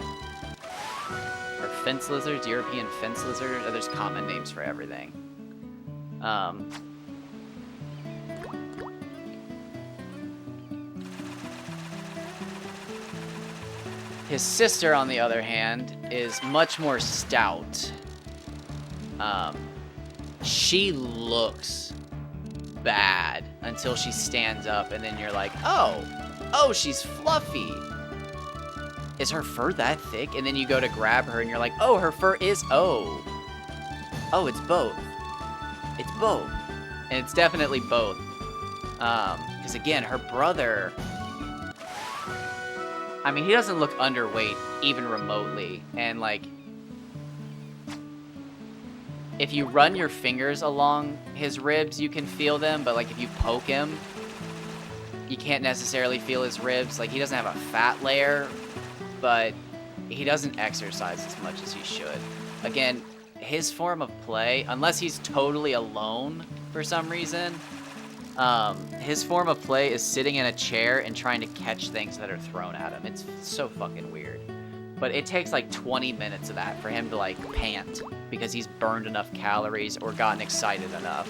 S1: Or fence lizards, European fence lizard. Oh, there's common names for everything. His sister, on the other hand, is much more stout. She looks bad until she stands up, and then you're like, oh, she's fluffy. Is her fur that thick? And then you go to grab her, and you're like, oh, her fur is, oh, it's both. It's both. And it's definitely both. Because again, her brother, I mean, he doesn't look underweight even remotely, and like, if you run your fingers along his ribs, you can feel them, but like if you poke him, you can't necessarily feel his ribs. Like, he doesn't have a fat layer, but he doesn't exercise as much as he should. Again, his form of play, unless he's totally alone for some reason, his form of play is sitting in a chair and trying to catch things that are thrown at him. It's so fucking weird. But it takes like 20 minutes of that for him to like pant because he's burned enough calories or gotten excited enough.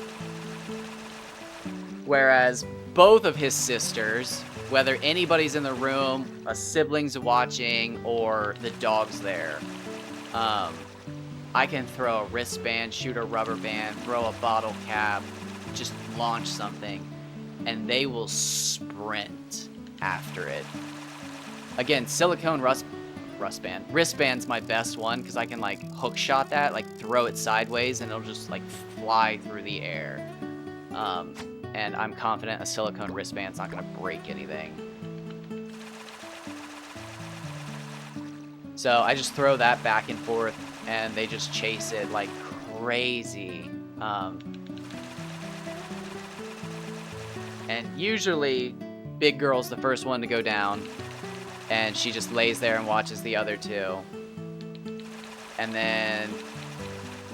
S1: Whereas both of his sisters, whether anybody's in the room, a sibling's watching, or the dog's there, I can throw a wristband, shoot a rubber band, throw a bottle cap, just launch something, and they will sprint after it. Again, silicone wristband's my best one because I can like hook shot that, like throw it sideways, and it'll just like fly through the air. And I'm confident a silicone wristband's not gonna break anything. So I just throw that back and forth, and they just chase it like crazy. And usually, big girl's the first one to go down, and she just lays there and watches the other two. And then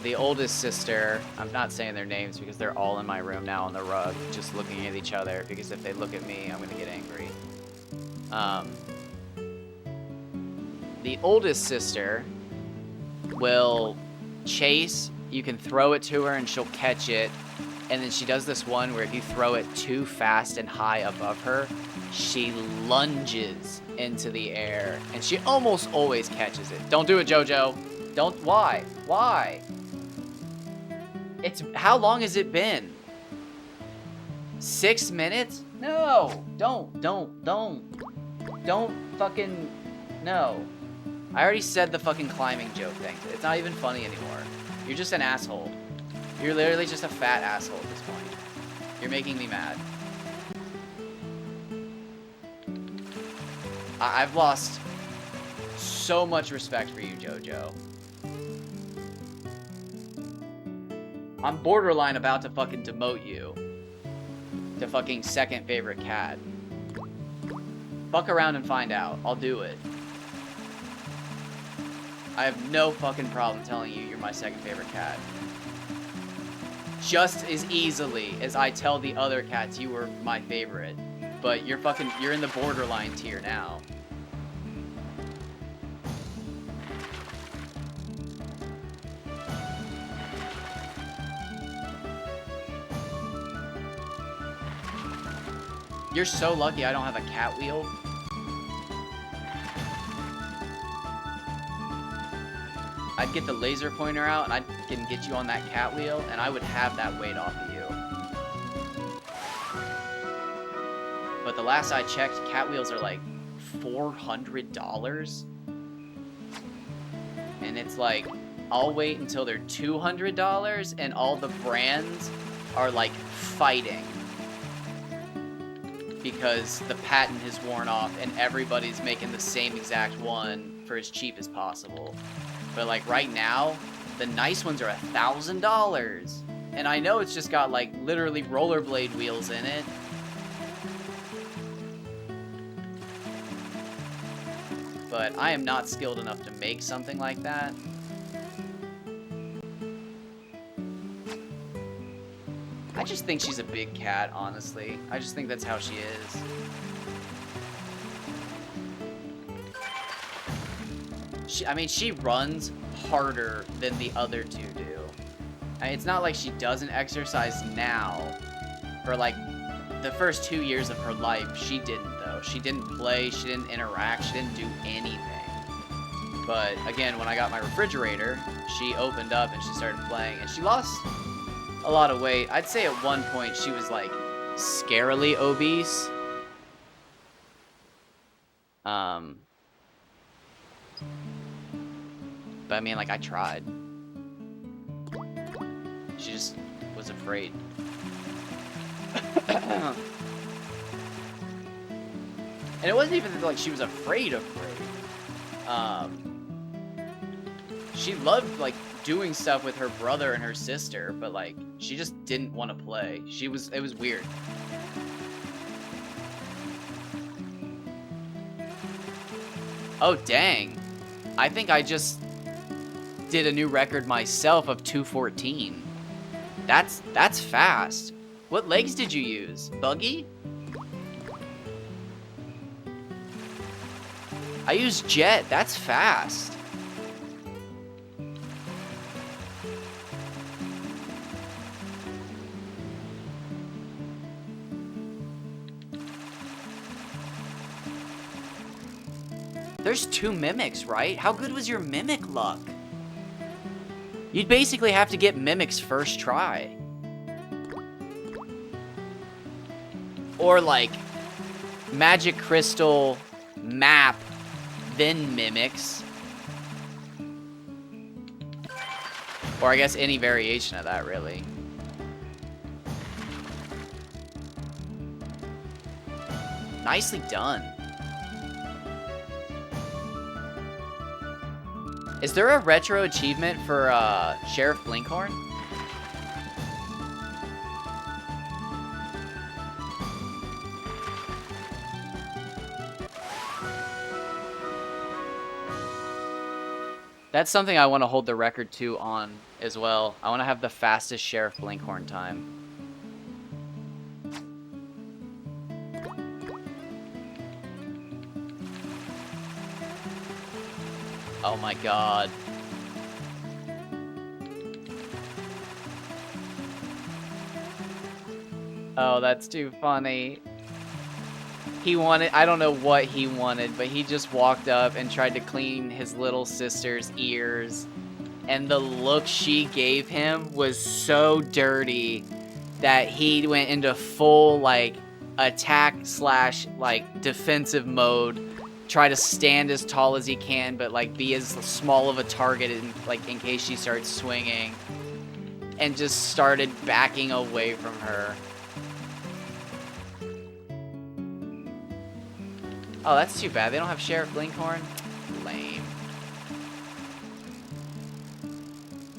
S1: the oldest sister, I'm not saying their names because they're all in my room now on the rug, just looking at each other, because if they look at me, I'm gonna get angry. The oldest sister will chase, you can throw it to her and she'll catch it, and then she does this one where if you throw it too fast and high above her, She lunges into the air, and she almost always catches it. Don't do it, JoJo. Don't. Why? Why? It's. How long has it been? 6 minutes? No. Don't fucking. No. I already said the fucking climbing joke thing. It's not even funny anymore. You're just an asshole. You're literally just a fat asshole at this point. You're making me mad. I've lost so much respect for you, JoJo. I'm borderline about to fucking demote you to fucking second favorite cat. Fuck around and find out. I'll do it. I have no fucking problem telling you you're my second favorite cat. Just as easily as I tell the other cats you were my favorite. But you're in the borderline tier now. You're so lucky I don't have a cat wheel. I'd get the laser pointer out and I can get you on that cat wheel and I would have that weight off of you. But the last I checked, cat wheels are like $400. And it's like, I'll wait until they're $200 and all the brands are like fighting. Because the patent has worn off and everybody's making the same exact one for as cheap as possible. But like right now, the nice ones are $1,000. And I know it's just got like literally rollerblade wheels in it. But I am not skilled enough to make something like that. I just think she's a big cat, honestly. I just think that's how she is. I mean, she runs harder than the other two do. I mean, it's not like she doesn't exercise now. For like the first 2 years of her life, she didn't though. She didn't play, she didn't interact, she didn't do anything. But again, when I got my refrigerator, she opened up and she started playing and she lost a lot of weight. I'd say at one point she was like scarily obese. But I mean, like, I tried. She just was afraid. And it wasn't even like she was afraid. She loved like doing stuff with her brother and her sister, but like she just didn't want to play. It was weird. Oh dang. I think I just did a new record myself of 214. That's fast. What legs did you use? Buggy? I used Jet. That's fast. There's 2 mimics, right? How good was your mimic luck? You'd basically have to get mimics first try. Or like magic crystal map, then mimics. Or I guess any variation of that, really. Nicely done. Is there a retro achievement for Sheriff Blinkhorn? That's something I want to hold the record to on as well. I want to have the fastest Sheriff Blinkhorn time. Oh my god. Oh, that's too funny. He wanted, I don't know what he wanted, but he just walked up and tried to clean his little sister's ears. And the look she gave him was so dirty that he went into full, like, attack slash, like, defensive mode. Try to stand as tall as he can, but, like, be as small of a target in, like, in case she starts swinging. And just started backing away from her. Oh, that's too bad. They don't have Sheriff Blinkhorn? Lame.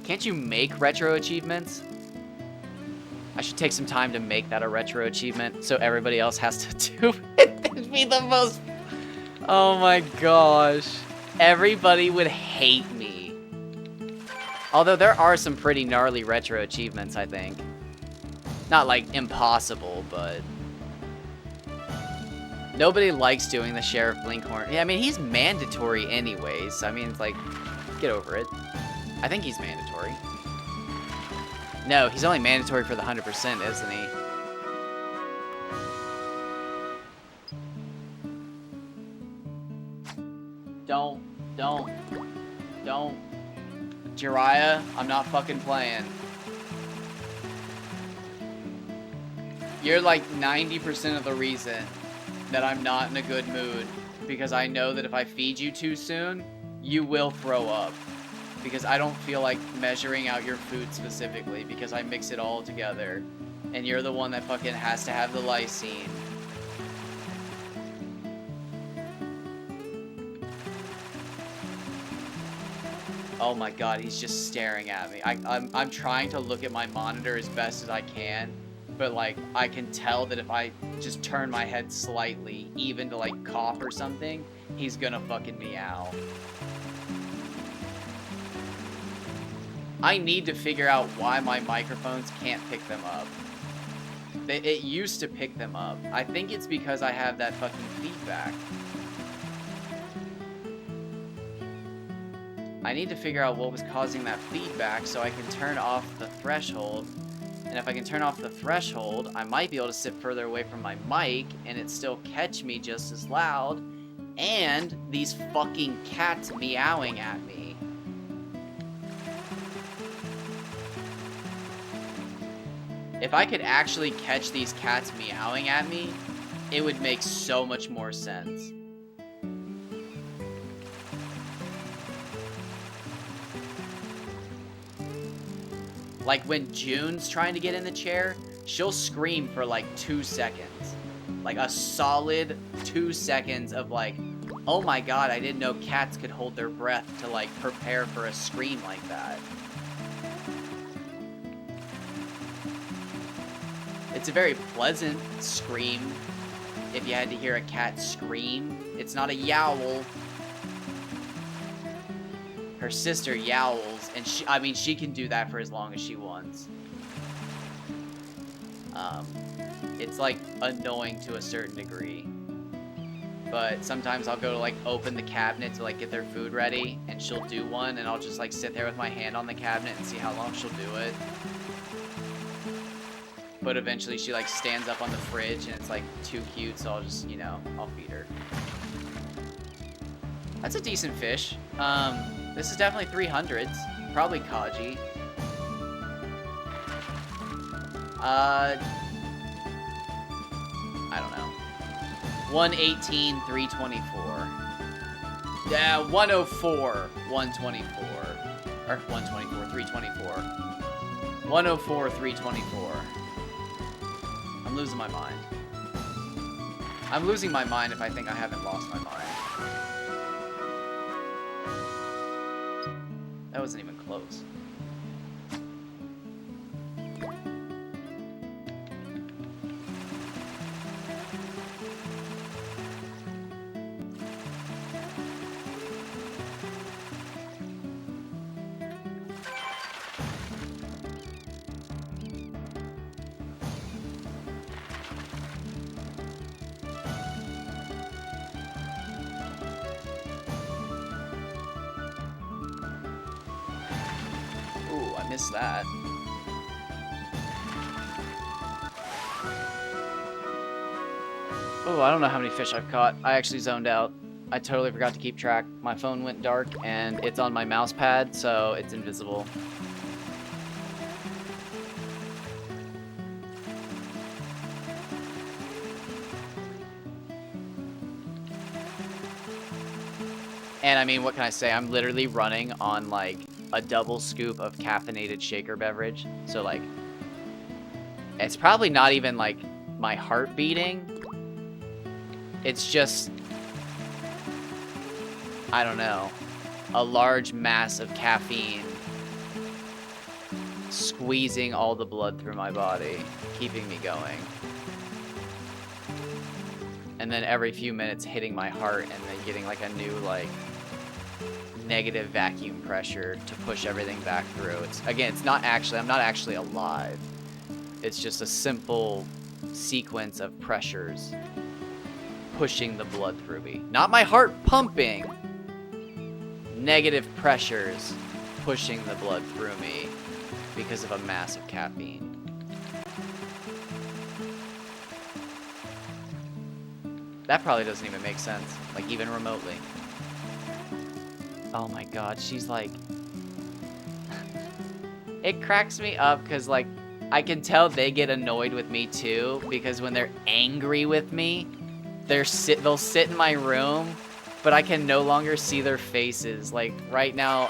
S1: Can't you make retro achievements? I should take some time to make that a retro achievement so everybody else has to do it. It'd be the most... Oh my gosh. Everybody would hate me. Although there are some pretty gnarly retro achievements, I think. Not like impossible, but... Nobody likes doing the Sheriff Blinkhorn. Yeah, I mean, he's mandatory anyways. I mean, it's like, get over it. I think he's mandatory. No, he's only mandatory for the 100%, isn't he? Don't. Jiraiya, I'm not fucking playing. You're like 90% of the reason that I'm not in a good mood, because I know that if I feed you too soon, you will throw up. Because I don't feel like measuring out your food specifically, because I mix it all together. And you're the one that fucking has to have the lysine. Oh my god, he's just staring at me. I'm trying to look at my monitor as best as I can, but like, I can tell that if I just turn my head slightly, even to like cough or something, he's gonna fucking meow. I need to figure out why my microphones can't pick them up. It used to pick them up. I think it's because I have that fucking feedback. I need to figure out what was causing that feedback so I can turn off the threshold. And if I can turn off the threshold, I might be able to sit further away from my mic and it still catch me just as loud. And these fucking cats meowing at me. If I could actually catch these cats meowing at me, it would make so much more sense. Like when June's trying to get in the chair, she'll scream for like 2 seconds. Like a solid 2 seconds of like, oh my god, I didn't know cats could hold their breath to like prepare for a scream like that. It's a very pleasant scream if you had to hear a cat scream. It's not a yowl. Her sister yowls, and she can do that for as long as she wants. It's like annoying to a certain degree. But sometimes I'll go to like open the cabinet to like get their food ready, and she'll do one, and I'll just like sit there with my hand on the cabinet and see how long she'll do it. But eventually she like stands up on the fridge and it's like too cute, so I'll just, you know, I'll feed her. That's a decent fish. This is definitely 300s. Probably Kaji. I don't know. 118, 324. Yeah, 104, 124. Or 124, 324. 104, 324. I'm losing my mind. I'm losing my mind if I think I haven't lost my mind. That wasn't even close. Missed that. Oh, I don't know how many fish I've caught. I actually zoned out. I totally forgot to keep track. My phone went dark, and it's on my mouse pad, so it's invisible. And I mean, what can I say? I'm literally running on like a double scoop of caffeinated shaker beverage. So like, it's probably not even like my heart beating. It's just, I don't know, a large mass of caffeine squeezing all the blood through my body, keeping me going. And then every few minutes hitting my heart and then getting like a new like negative vacuum pressure to push everything back through. It's not actually, I'm not actually alive. It's just a simple sequence of pressures pushing the blood through me. Not my heart pumping. Negative pressures pushing the blood through me because of a mass of caffeine. That probably doesn't even make sense, like even remotely. Oh my god, she's like... It cracks me up because like, I can tell they get annoyed with me too, because when they're angry with me, they'll sit in my room, but I can no longer see their faces. Like right now,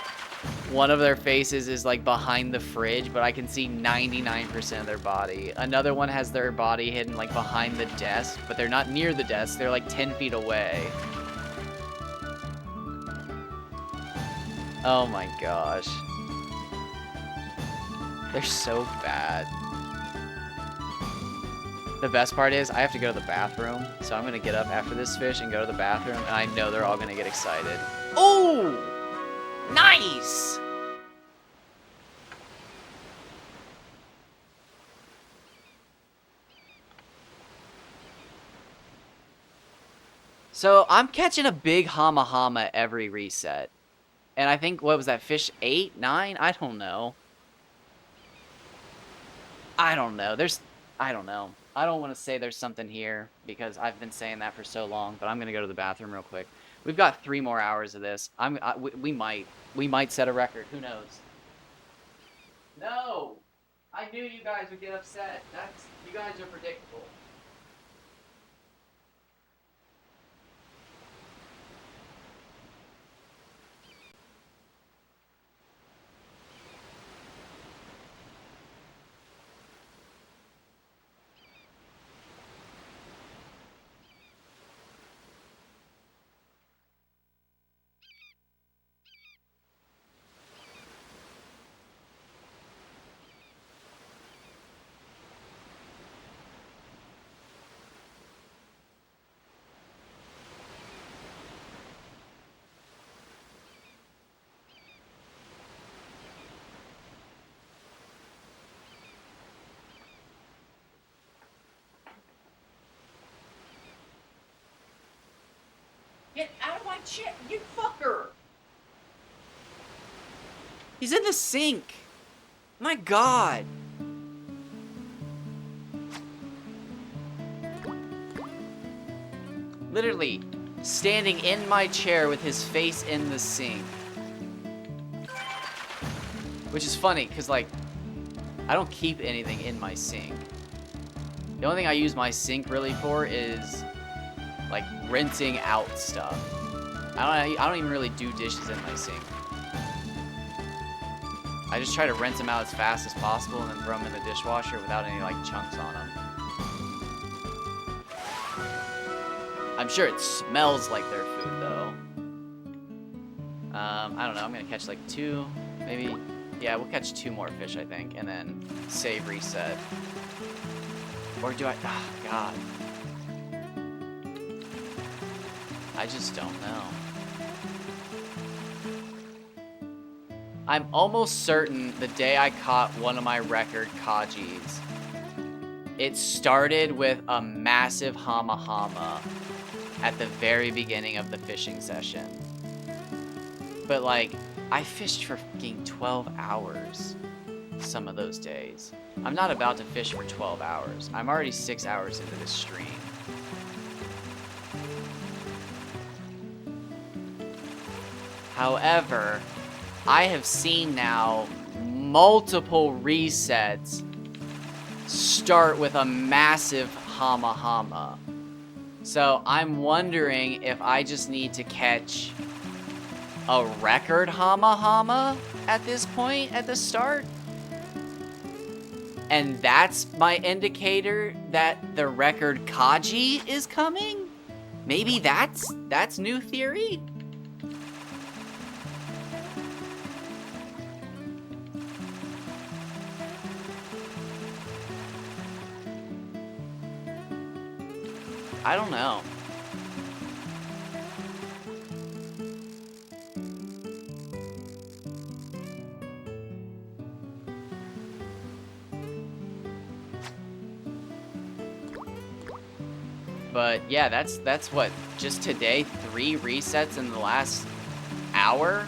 S1: one of their faces is like behind the fridge, but I can see 99% of their body. Another one has their body hidden like behind the desk, but they're not near the desk. They're like 10 feet away. Oh my gosh. They're so bad. The best part is I have to go to the bathroom, so I'm gonna get up after this fish and go to the bathroom, and I know they're all gonna get excited. Oh! Nice! So I'm catching a big hama hama every reset. And I think, what was that, fish 8, 9? I don't know. I don't know. I don't know. I don't want to say there's something here because I've been saying that for so long, but I'm going to go to the bathroom real quick. We've got 3 more hours of this. We might set a record. Who knows? No! I knew you guys would get upset. You guys are predictable. Get out of my chair, you fucker! He's in the sink! My god! Literally, standing in my chair with his face in the sink. Which is funny, because, like, I don't keep anything in my sink. The only thing I use my sink really for is, like, rinsing out stuff. I don't even really do dishes in my sink. I just try to rinse them out as fast as possible and then throw them in the dishwasher without any, like, chunks on them. I'm sure it smells like their food, though. I don't know. I'm gonna catch, like, 2, maybe... Yeah, we'll catch 2 more fish, I think, and then save reset. Or do I... Oh, God. I just don't know. I'm almost certain the day I caught one of my record Kajis, it started with a massive hama hama at the very beginning of the fishing session. But like, I fished for fucking 12 hours some of those days. I'm not about to fish for 12 hours. I'm already 6 hours into this stream. However, I have seen now multiple resets start with a massive Hama Hama. So I'm wondering if I just need to catch a record Hama Hama at this point at the start. And that's my indicator that the record Kaji is coming? Maybe that's new theory? I don't know. But yeah, that's what, just today, 3 resets in the last hour?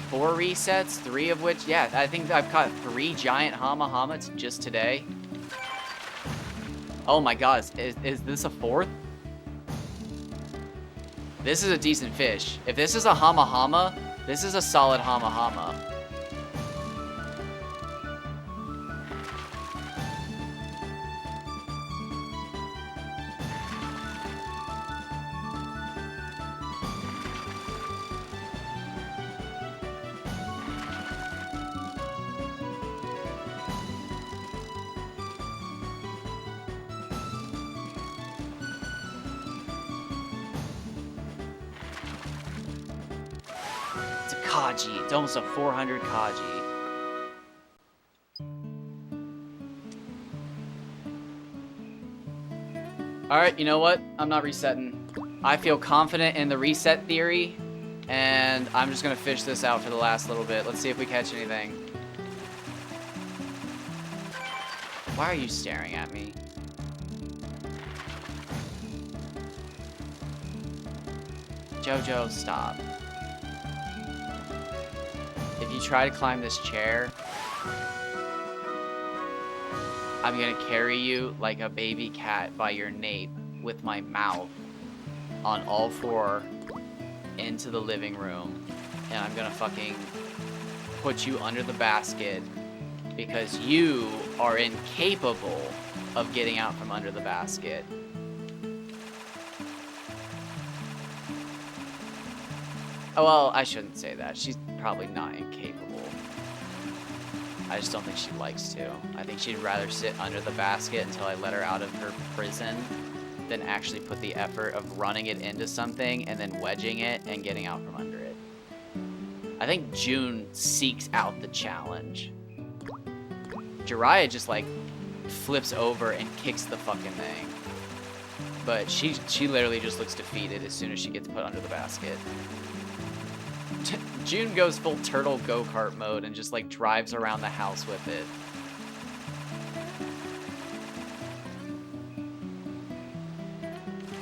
S1: 4 resets, 3 of which, yeah, I think I've caught 3 giant Hama Hamas just today. Oh my god, is this a 4th? This is a decent fish. If this is a Hama Hama, this is a solid Hama Hama. Kaji. It's almost a 400 Kaji. Alright, you know what? I'm not resetting. I feel confident in the reset theory, and I'm just gonna fish this out for the last little bit. Let's see if we catch anything. Why are you staring at me? Jojo, stop. If you try to climb this chair, I'm gonna carry you like a baby cat by your nape with my mouth on all 4 into the living room, and I'm gonna fucking put you under the basket because you are incapable of getting out from under the basket. Oh, well, I shouldn't say that. She's probably not incapable. I just don't think she likes to. I think she'd rather sit under the basket until I let her out of her prison than actually put the effort of running it into something and then wedging it and getting out from under it. I think June seeks out the challenge. Jiraiya just, like, flips over and kicks the fucking thing. But she literally just looks defeated as soon as she gets put under the basket. June goes full turtle go-kart mode and just like drives around the house with it.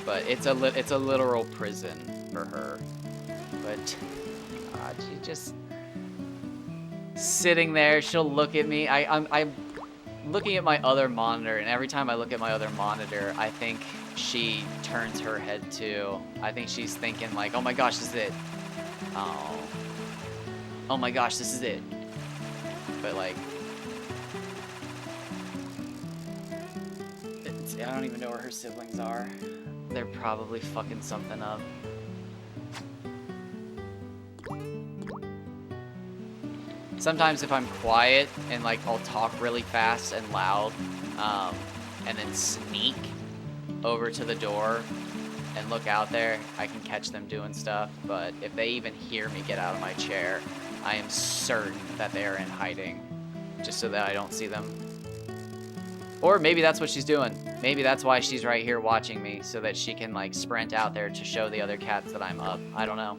S1: But it's a literal prison for her. But she just sitting there. She'll look at me. I'm looking at my other monitor, and every time I look at my other monitor, I think she turns her head too. I think she's thinking like, oh my gosh, this is it. Oh my gosh, this is it. But like, I don't even know where her siblings are. They're probably fucking something up. Sometimes if I'm quiet and like I'll talk really fast and loud, and then sneak over to the door and look out there, I can catch them doing stuff. But if they even hear me get out of my chair, I am certain that they are in hiding, just so that I don't see them. Or maybe that's what she's doing. Maybe that's why she's right here watching me, so that she can like sprint out there to show the other cats that I'm up. I don't know.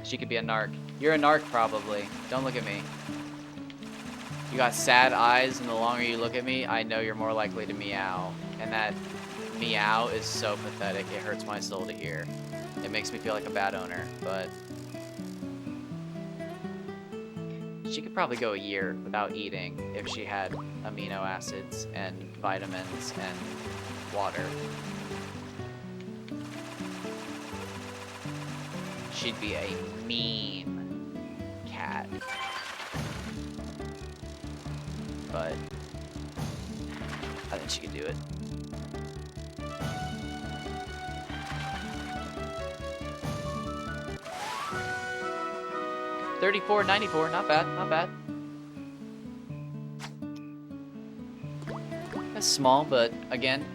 S1: She could be a narc. You're a narc probably. Don't look at me. You got sad eyes, and the longer you look at me, I know you're more likely to meow. And that meow is so pathetic, it hurts my soul to hear. It makes me feel like a bad owner, but she could probably go a year without eating if she had amino acids and vitamins and water. she'd be a mean cat. But I think she could do it. $34.94, not bad, not bad. That's small, but again,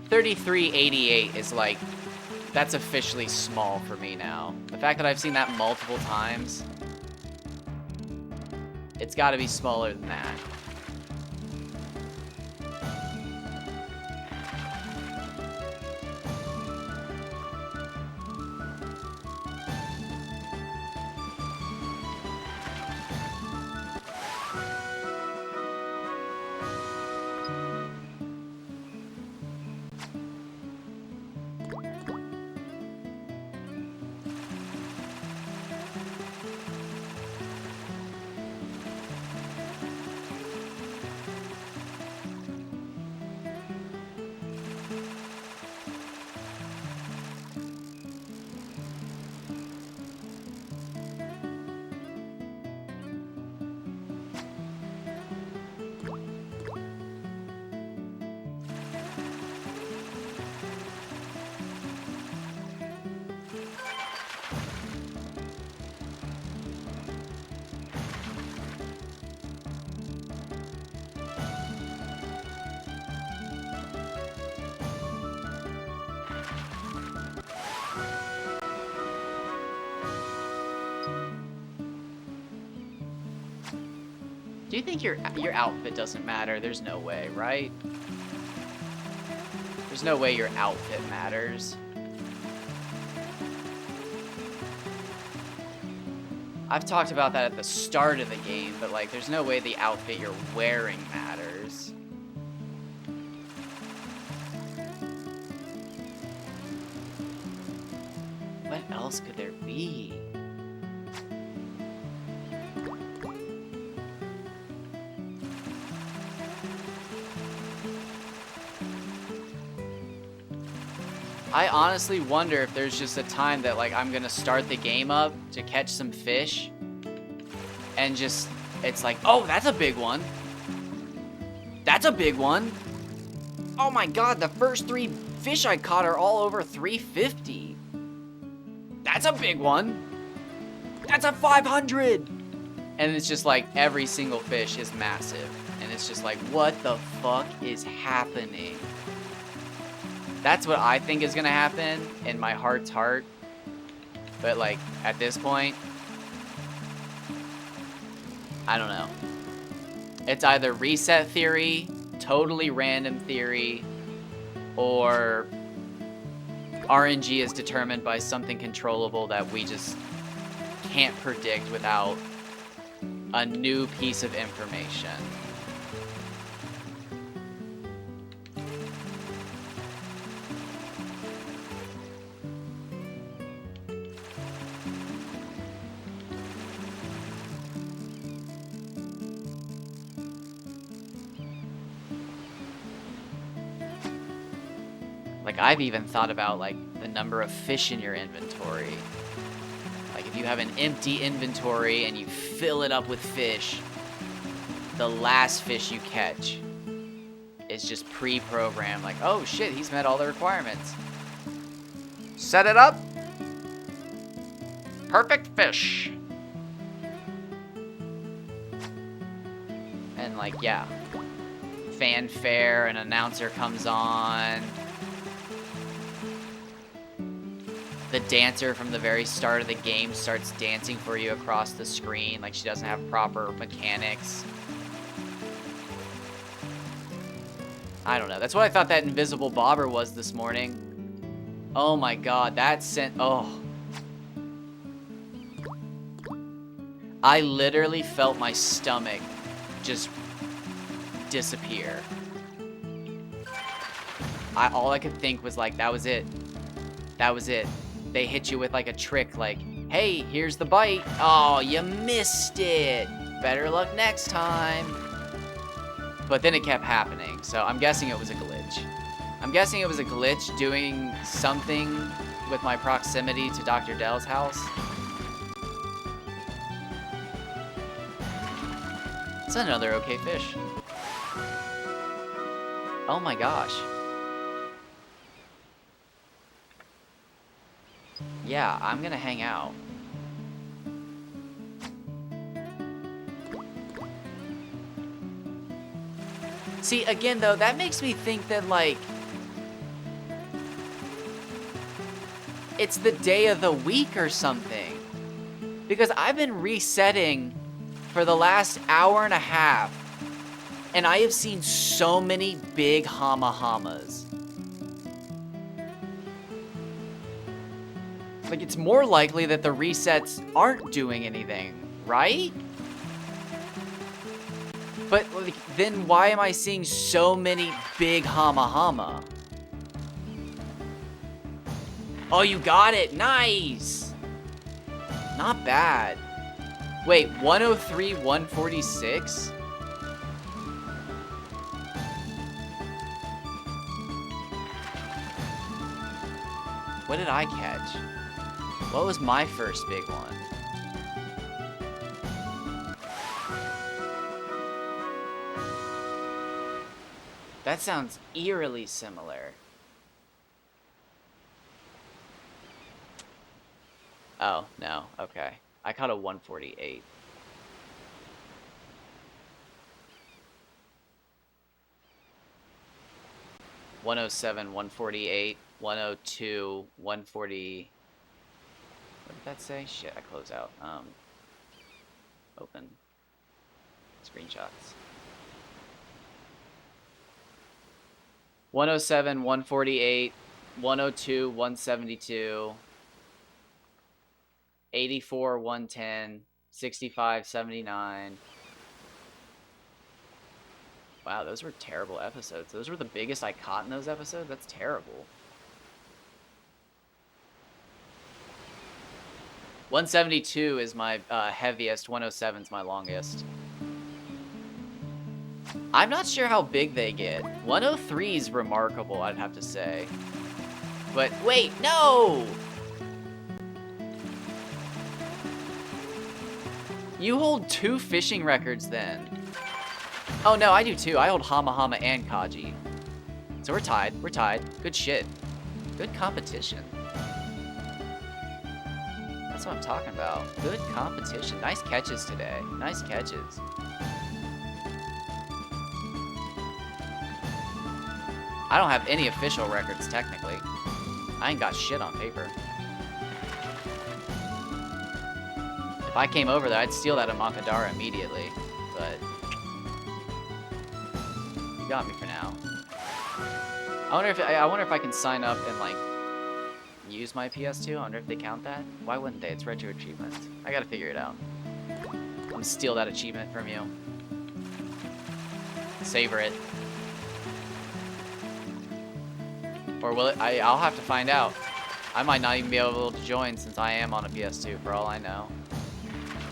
S1: $33.88 is like, that's officially small for me now. The fact that I've seen that multiple times, it's got to be smaller than that. Do you think your outfit doesn't matter? There's no way, right? There's no way your outfit matters. I've talked about that at the start of the game, but like, there's no way the outfit you're wearing matters. What else could there be? I honestly wonder if there's just a time that like I'm gonna start the game up to catch some fish and just, it's like, oh, that's a big one. That's a big one. Oh my god, the first 3 fish I caught are all over 350. That's a big one. That's a 500. And it's just like every single fish is massive. And it's just like, what the fuck is happening? That's what I think is gonna happen in my heart's heart. But like, at this point, I don't know. It's either reset theory, totally random theory, or RNG is determined by something controllable that we just can't predict without a new piece of information. Like, I've even thought about, like, the number of fish in your inventory. Like, if you have an empty inventory and you fill it up with fish, the last fish you catch is just pre-programmed. Like, oh shit, he's met all the requirements. Set it up. Perfect fish. And, like, yeah. Fanfare, an announcer comes on. The dancer from the very start of the game starts dancing for you across the screen, like she doesn't have proper mechanics. I don't know. That's what I thought that invisible bobber was this morning. Oh my god, that sent... Oh. I literally felt my stomach just disappear. All I could think was like, that was it. That was it. They hit you with like a trick, like, hey, here's the bite. Oh, you missed it. Better luck next time. But then it kept happening, so I'm guessing it was a glitch. I'm guessing it was a glitch doing something with my proximity to Dr. Dell's house. It's another okay fish. Oh my gosh. Yeah, I'm gonna hang out. See, again, though, that makes me think that, like, it's the day of the week or something. Because I've been resetting for the last hour and a half, and I have seen so many big hama-hamas. Like, it's more likely that the resets aren't doing anything, right? But, like, then why am I seeing so many big hama-hama? Oh, you got it! Nice! Not bad. Wait, 103, 146? What did I catch? What was my first big one? That sounds eerily similar. Oh, no. Okay. I caught a 148. $107, 148, 102, 140. What did that say? Shit, I close out. Open. Screenshots. 107, 148, 102, 172, 84, 110, 65, 79. Wow, those were terrible episodes. Those were the biggest I caught in those episodes? That's terrible. 172 is my heaviest. 107 is my longest. I'm not sure how big they get. 103 is remarkable, I'd have to say. But wait, no! You hold 2 fishing records then. Oh no, I do too. I hold hama-hama and kaji. So we're tied. We're tied. Good shit. Good competition. That's what I'm talking about. Good competition. Nice catches today. Nice catches. I don't have any official records, technically. I ain't got shit on paper. If I came over there, I'd steal that Amakadara immediately. But you got me for now. I wonder if I can sign up and, like, use my PS2. I wonder if they count that. Why wouldn't they? It's retro achievements. I gotta figure it out. I'm gonna steal that achievement from you. Savor it. Or will it? I'll have to find out. I might not even be able to join since I am on a PS2, for all I know.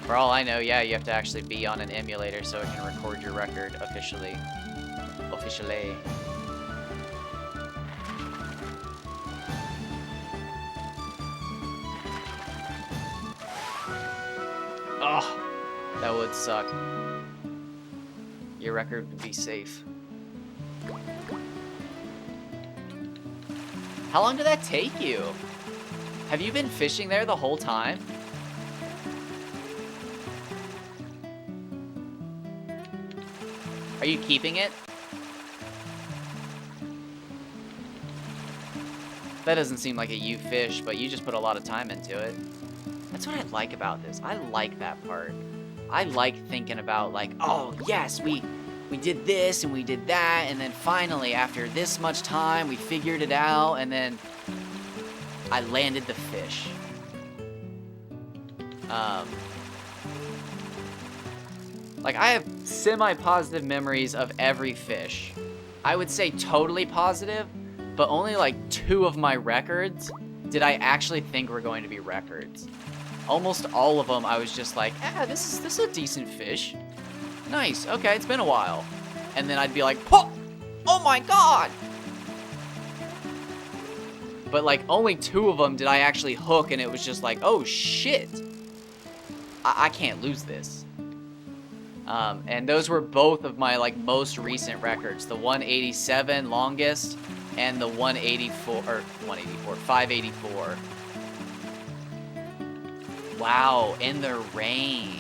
S1: For all I know, yeah, you have to actually be on an emulator so it can record your record officially. Officially. Oh, that would suck. Your record would be safe. How long did that take you? Have you been fishing there the whole time? Are you keeping it? That doesn't seem like a you fish, but you just put a lot of time into it. That's what I like about this. I like that part. I like thinking about, like, oh, yes, we did this and we did that, and then finally, after this much time, we figured it out, and then I landed the fish. Like, I have semi-positive memories of every fish. I would say totally positive, but only like 2 of my records did I actually think were going to be records. Almost all of them, I was just like, this is a decent fish. Nice, okay, it's been a while. And then I'd be like, oh my god! But like, only 2 of them did I actually hook, and it was just like, oh shit! I can't lose this. And those were both of my like most recent records. The 187 longest and the 584. Wow, in the rain.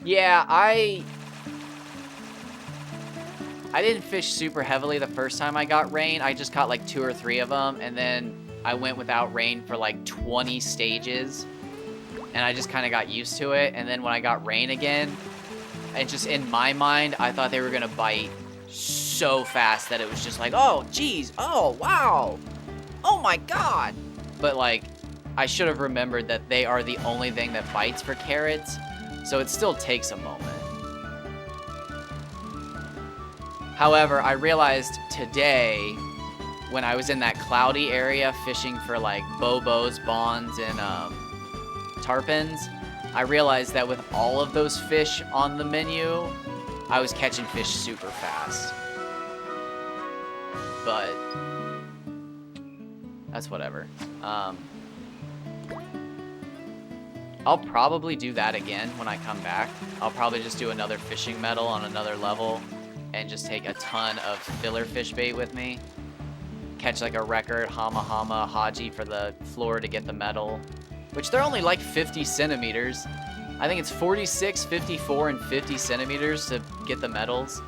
S1: Yeah, I didn't fish super heavily the first time I got rain. I just caught like 2 or 3 of them, and then I went without rain for like 20 stages, and I just kind of got used to it. And then when I got rain again, and just in my mind, I thought they were gonna bite so fast that it was just like, oh, geez, oh, wow, oh my god. But like, I should have remembered that they are the only thing that bites for carrots, so it still takes a moment. However, I realized today, when I was in that cloudy area fishing for like bobos, bonds, and tarpons, I realized that with all of those fish on the menu, I was catching fish super fast. But that's whatever. I'll probably do that again when I come back. I'll probably just do another fishing medal on another level and just take a ton of filler fish bait with me. Catch like a record Hama Hama Haji for the floor to get the medal, which they're only like 50 centimeters. I think it's 46, 54, and 50 centimeters to get the medals.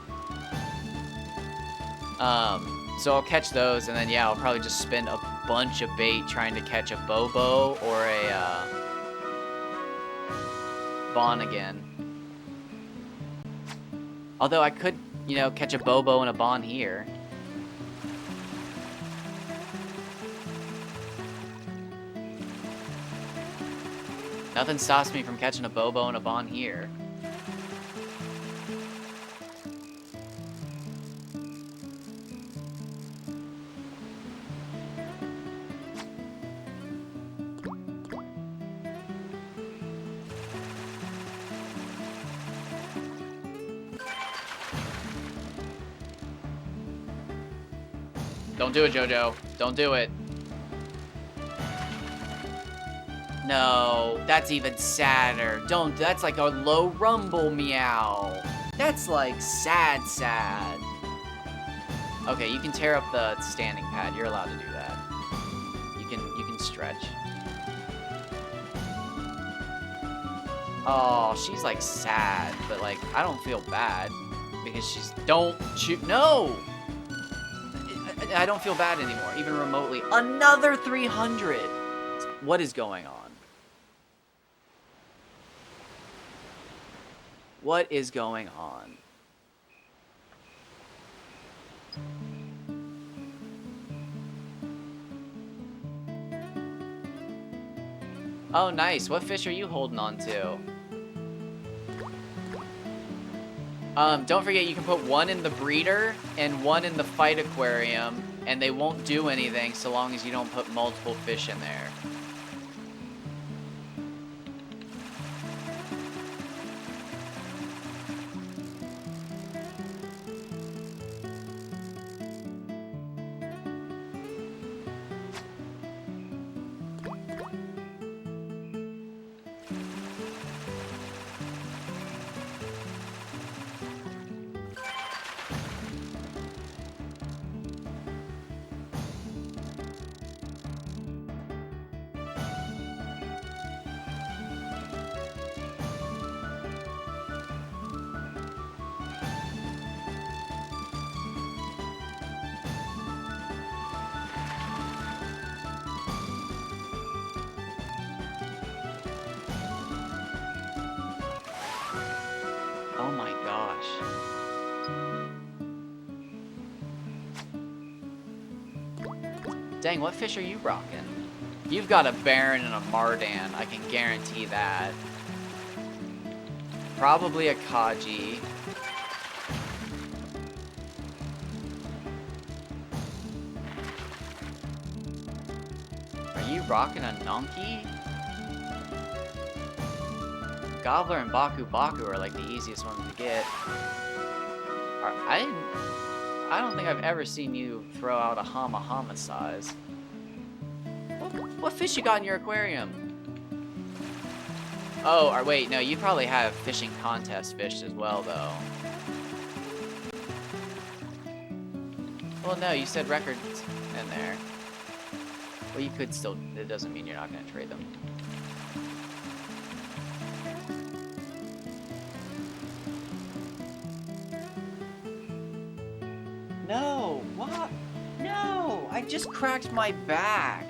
S1: So I'll catch those, and then yeah, I'll probably just spend a bunch of bait trying to catch a bobo or a bon again. Although I could, you know, catch a bobo and a bon here. Nothing stops me from catching a bobo and a bon here. Don't do it, Jojo. Don't do it. No, that's even sadder. Don't, that's like a low rumble meow. That's like sad. Okay, you can tear up the standing pad. You're allowed to do that. You can stretch. Oh, she's like sad, but like I don't feel bad because she's don't shoot. No, I don't feel bad anymore, even remotely. Another 300. What is going on? What is going on? Oh, nice. What fish are you holding on to? Don't forget you can put one in the breeder and one in the fight aquarium, and they won't do anything so long as you don't put multiple fish in there. Oh my gosh. Dang, what fish are you rocking? You've got a Baron and a Mardan, I can guarantee that. Probably a Kaji. Are you rocking a Nonky? Gobbler and Baku Baku are like the easiest ones to get. I don't think I've ever seen you throw out a Hama Hama size. What fish you got in your aquarium? Oh, or wait, no, you probably have fishing contest fish as well, though. Well, no, you said records in there. Well, you could still, it doesn't mean you're not going to trade them. No, what? No, I just cracked my back.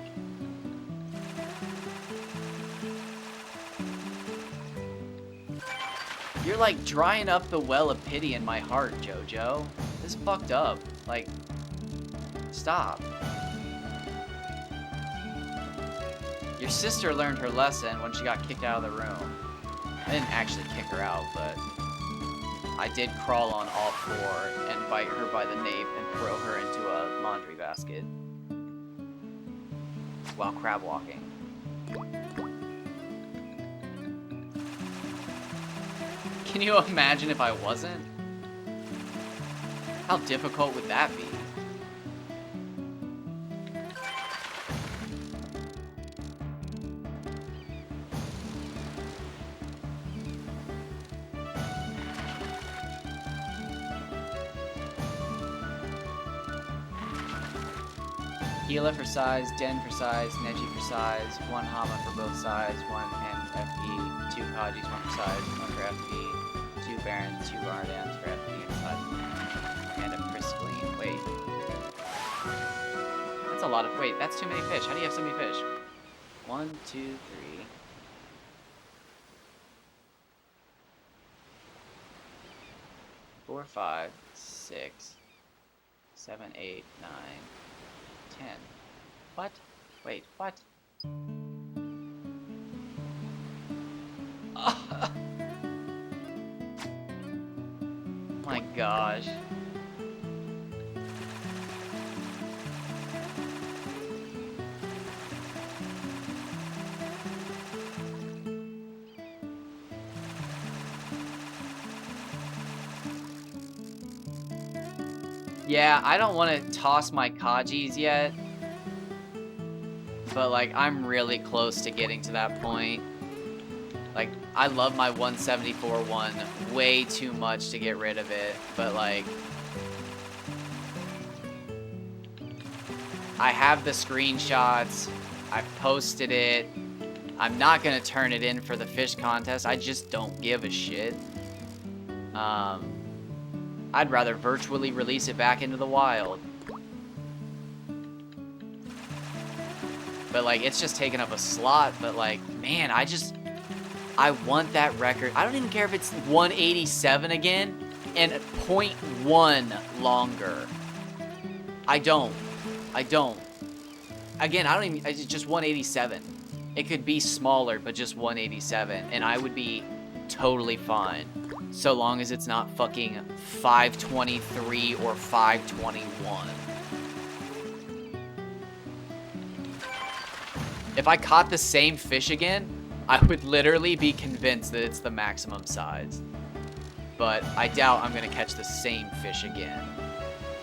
S1: You're like drying up the well of pity in my heart, Jojo. This is fucked up. Like, stop. Your sister learned her lesson when she got kicked out of the room. I didn't actually kick her out, but I did crawl on all four and bite her by the nape and throw her into a laundry basket while crab walking. Can you imagine if I wasn't? How difficult would that be? Gila for size, Den for size, Neji for size, 1 Hama for both sides, 1 FP, 2 Kajis, 1 for size, 1 for FP, 2 Barons, 2 Bardans for FP and size, and a Priscaline. Wait. That's a lot of, wait, that's too many fish. How do you have so many fish? 1, 2, 3. 4, 5, 6, 7, 8, 9, 10. What? Wait, what? My gosh. Yeah, I don't want to toss my Kajis yet. But, like, I'm really close to getting to that point. Like, I love my 174 one way too much to get rid of it. But, like, I have the screenshots. I've posted it. I'm not going to turn it in for the fish contest. I just don't give a shit. I'd rather virtually release it back into the wild. But, like, it's just taking up a slot. But, like, man, I want that record. I don't even care if it's 187 again and 0.1 longer. I don't. Again, I don't even, it's just 187. It could be smaller, but just 187. And I would be totally fine. So long as it's not fucking 523 or 521. If I caught the same fish again, I would literally be convinced that it's the maximum size. But I doubt I'm going to catch the same fish again.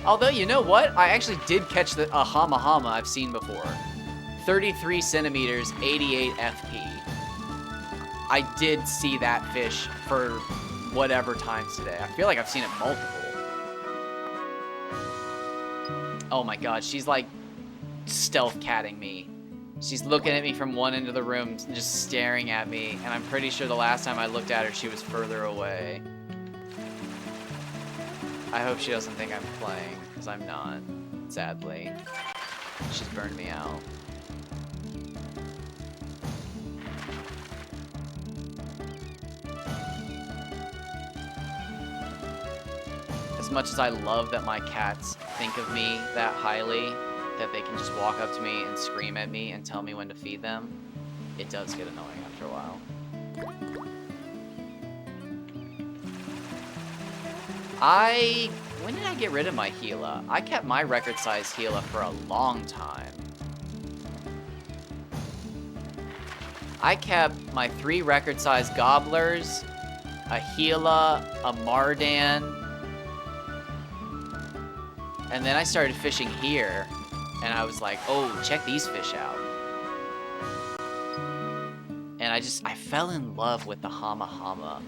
S1: Although, you know what? I actually did catch a Hama Hama I've seen before. 33 centimeters, 88 FP. I did see that fish for whatever times today. I feel like I've seen it multiple. Oh my god, she's like stealth catting me. She's looking at me from one end of the room, just staring at me, and I'm pretty sure the last time I looked at her, she was further away. I hope she doesn't think I'm playing, because I'm not, sadly. She's burned me out. As much as I love that my cats think of me that highly, that they can just walk up to me and scream at me and tell me when to feed them, it does get annoying after a while. When did I get rid of my Gila? I kept my record-sized Gila for a long time. I kept my 3 record-sized Gobblers, a Gila, a Mardan, and then I started fishing here, and I was like, oh, check these fish out. And I fell in love with the Hama Hama.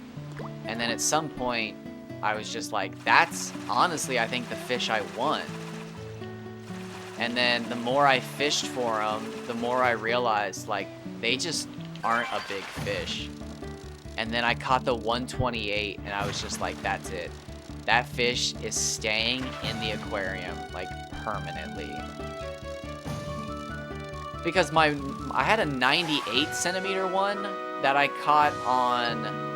S1: And then at some point, I was just like, that's honestly, I think, the fish I want. And then the more I fished for them, the more I realized, like, they just aren't a big fish. And then I caught the 128, and I was just like, that's it. That fish is staying in the aquarium, like, permanently. Because I had a 98 centimeter one that I caught on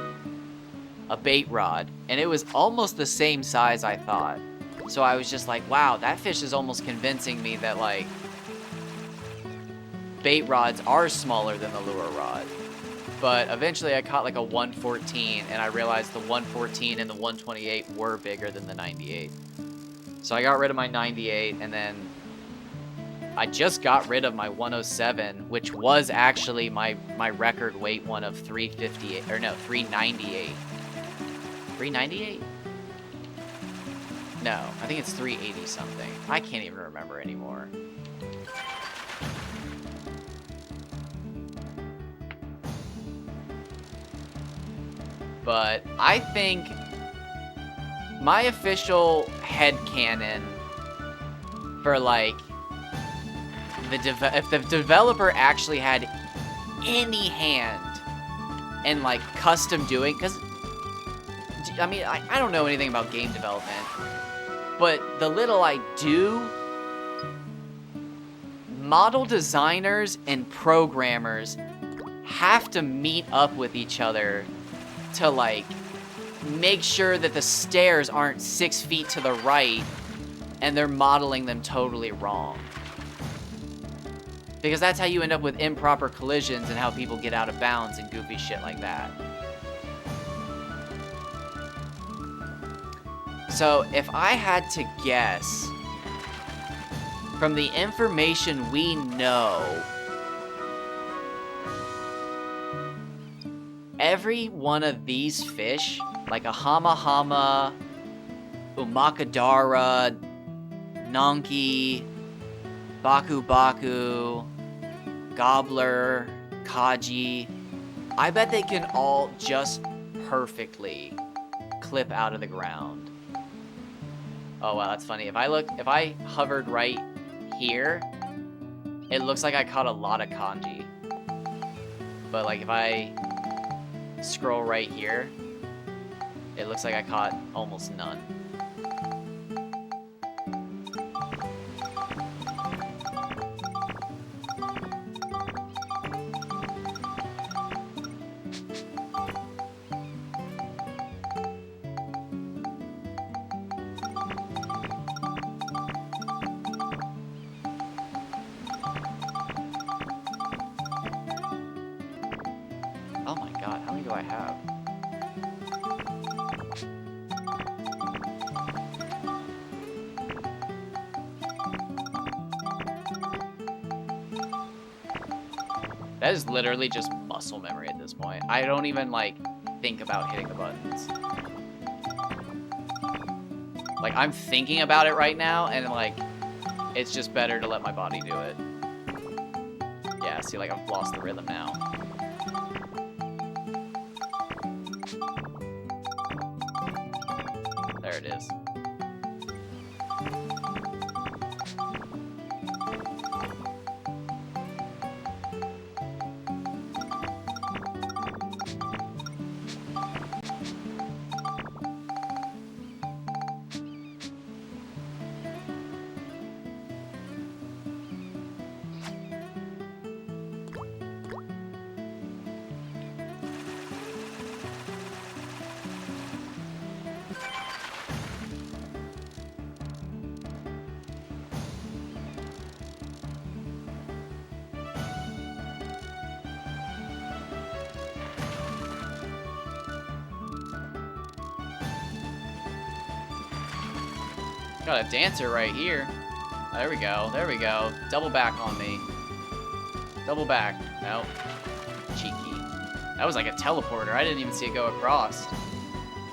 S1: a bait rod, and it was almost the same size I thought. So I was just like, wow, that fish is almost convincing me that, like, bait rods are smaller than the lure rod. But eventually I caught like a 114, and I realized the 114 and the 128 were bigger than the 98. So I got rid of my 98, and then I just got rid of my 107, which was actually my record weight one of 358, or no, 398. 398? No, I think it's 380 something. I can't even remember anymore. But I think my official headcanon for, like, if the developer actually had any hand in, like, custom doing, because, I mean, I don't know anything about game development, but the little I do, model designers and programmers have to meet up with each other to, like, make sure that the stairs aren't 6 feet to the right and they're modeling them totally wrong. Because that's how you end up with improper collisions and how people get out of bounds and goofy shit like that. So if I had to guess, from the information we know, every one of these fish, like a Hama Hama, Umakadara, Nonki, Baku Baku, Gobbler, Kaji, I bet they can all just perfectly clip out of the ground. Oh wow, that's funny. If I hovered right here, it looks like I caught a lot of kanji. But like if I scroll right here, it looks like I caught almost none. Oh my god, how many do I have? That is literally just muscle memory at this point. I don't even, like, think about hitting the buttons. Like, I'm thinking about it right now, and, like, it's just better to let my body do it. Yeah, see, like, I've lost the rhythm now. There it is. Got a dancer right here. There we go. There we go. Double back on me. Double back. Nope. Cheeky. That was like a teleporter. I didn't even see it go across.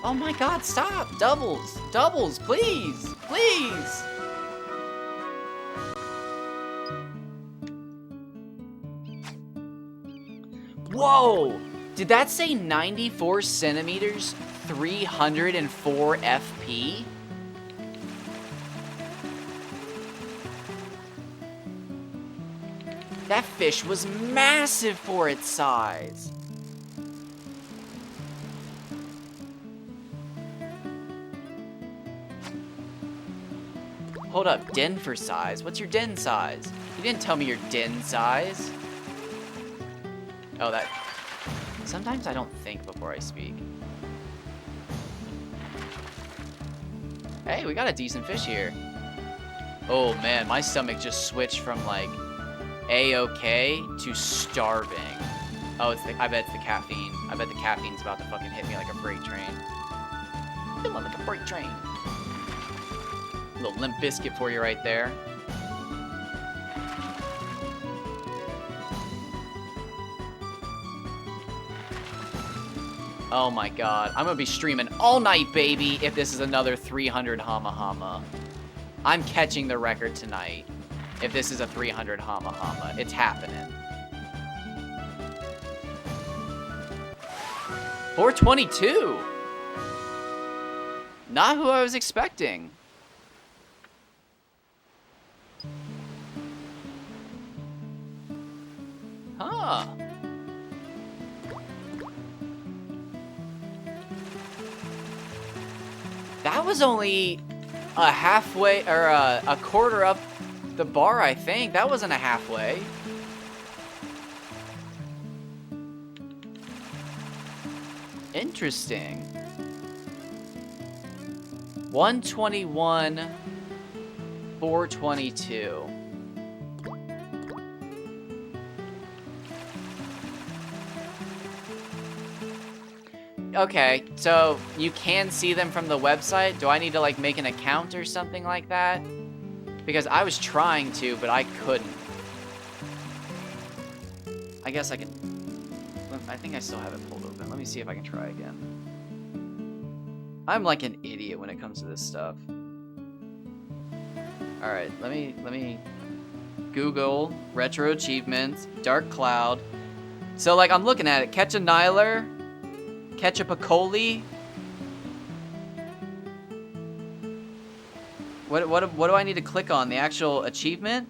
S1: Oh my god, stop! Doubles! Doubles, please! Please! Whoa! Did that say 94 centimeters, 304 FP? That fish was massive for its size. Hold up, den for size? What's your den size? You didn't tell me your den size. Oh, that... Sometimes I don't think before I speak. Hey, we got a decent fish here. Oh man, my stomach just switched from like A-okay to starving. Oh, I bet it's the caffeine. I bet the caffeine's about to fucking hit me like a freight train. Feeling like a freight train. A little Limp Biscuit for you right there. Oh my god. I'm gonna be streaming all night, baby, if this is another 300 Hama Hama. I'm catching the record tonight. If this is a 300 Hama Hama. It's happening. 422! Not who I was expecting. Huh. That was only a halfway, or a quarter up the bar, I think. That wasn't a halfway. Interesting. 121, 422. Okay, so you can see them from the website. Do I need to like make an account or something like that? Because I was trying to, but I couldn't. I guess I can... I think I still have it pulled open. Let me see if I can try again. I'm like an idiot when it comes to this stuff. Alright, let me Google retro achievements, Dark Cloud. So like I'm looking at it, catch a Nyler, catch a Piccoli. What do I need to click on? The actual achievement?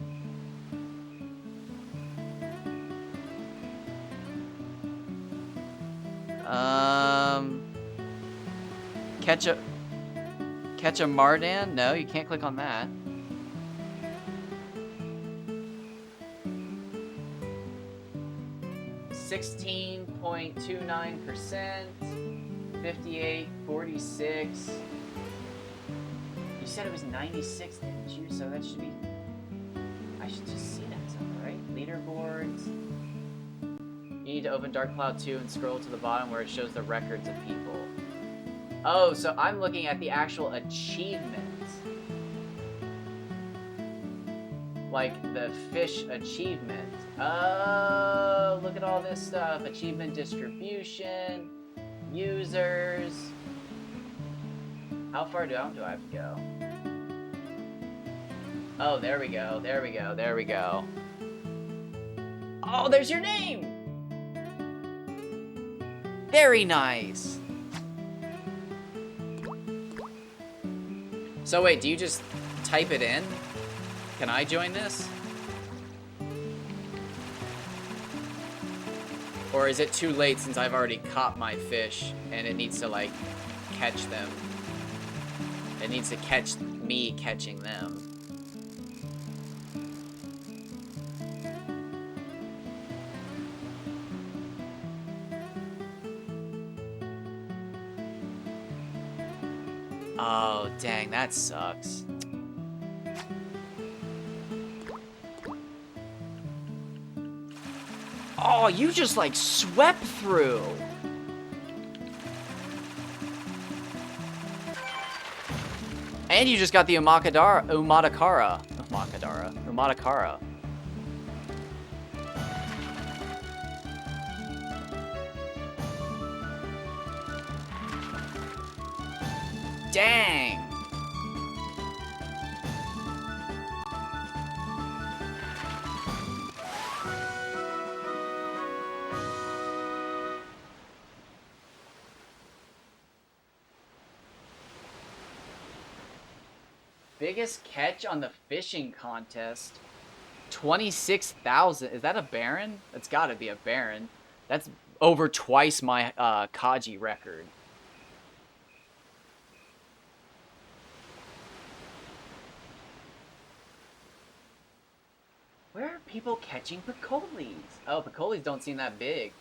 S1: Catch a Mardan? No, you can't click on that. .29%, 58.46. You said it was 96, didn't you? So that should be... I should just see that somewhere, right? Leaderboards. You need to open Dark Cloud 2 and scroll to the bottom where it shows the records of people. Oh, so I'm looking at the actual achievements. Like the fish achievement. Oh, look at all this stuff. Achievement distribution, users. How far down do I have to go? Oh, there we go, there we go, there we go. Oh, there's your name! Very nice. So wait, do you just type it in? Can I join this? Or is it too late since I've already caught my fish and it needs to like catch them? It needs to catch me catching them. Oh, dang, that sucks. Oh, you just like swept through. And you just got the Umatakara. Dang! Biggest catch on the fishing contest. 26,000. Is that a Baron? That's gotta be a Baron. That's over twice my Kaji record. Where are people catching Picolis? Oh, Picolis don't seem that big.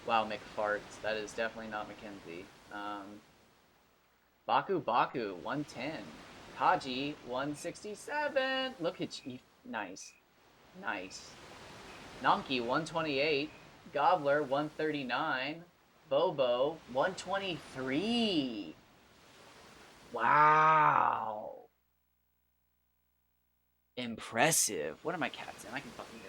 S1: Wow, McFarts. That is definitely not Mackenzie. Baku Baku, 110. Kaji, 167. Look at you. Nice. Nice. Nonky, 128. Gobbler, 139. Bobo, 123. Wow. Impressive. What are my cats in? I can fucking go.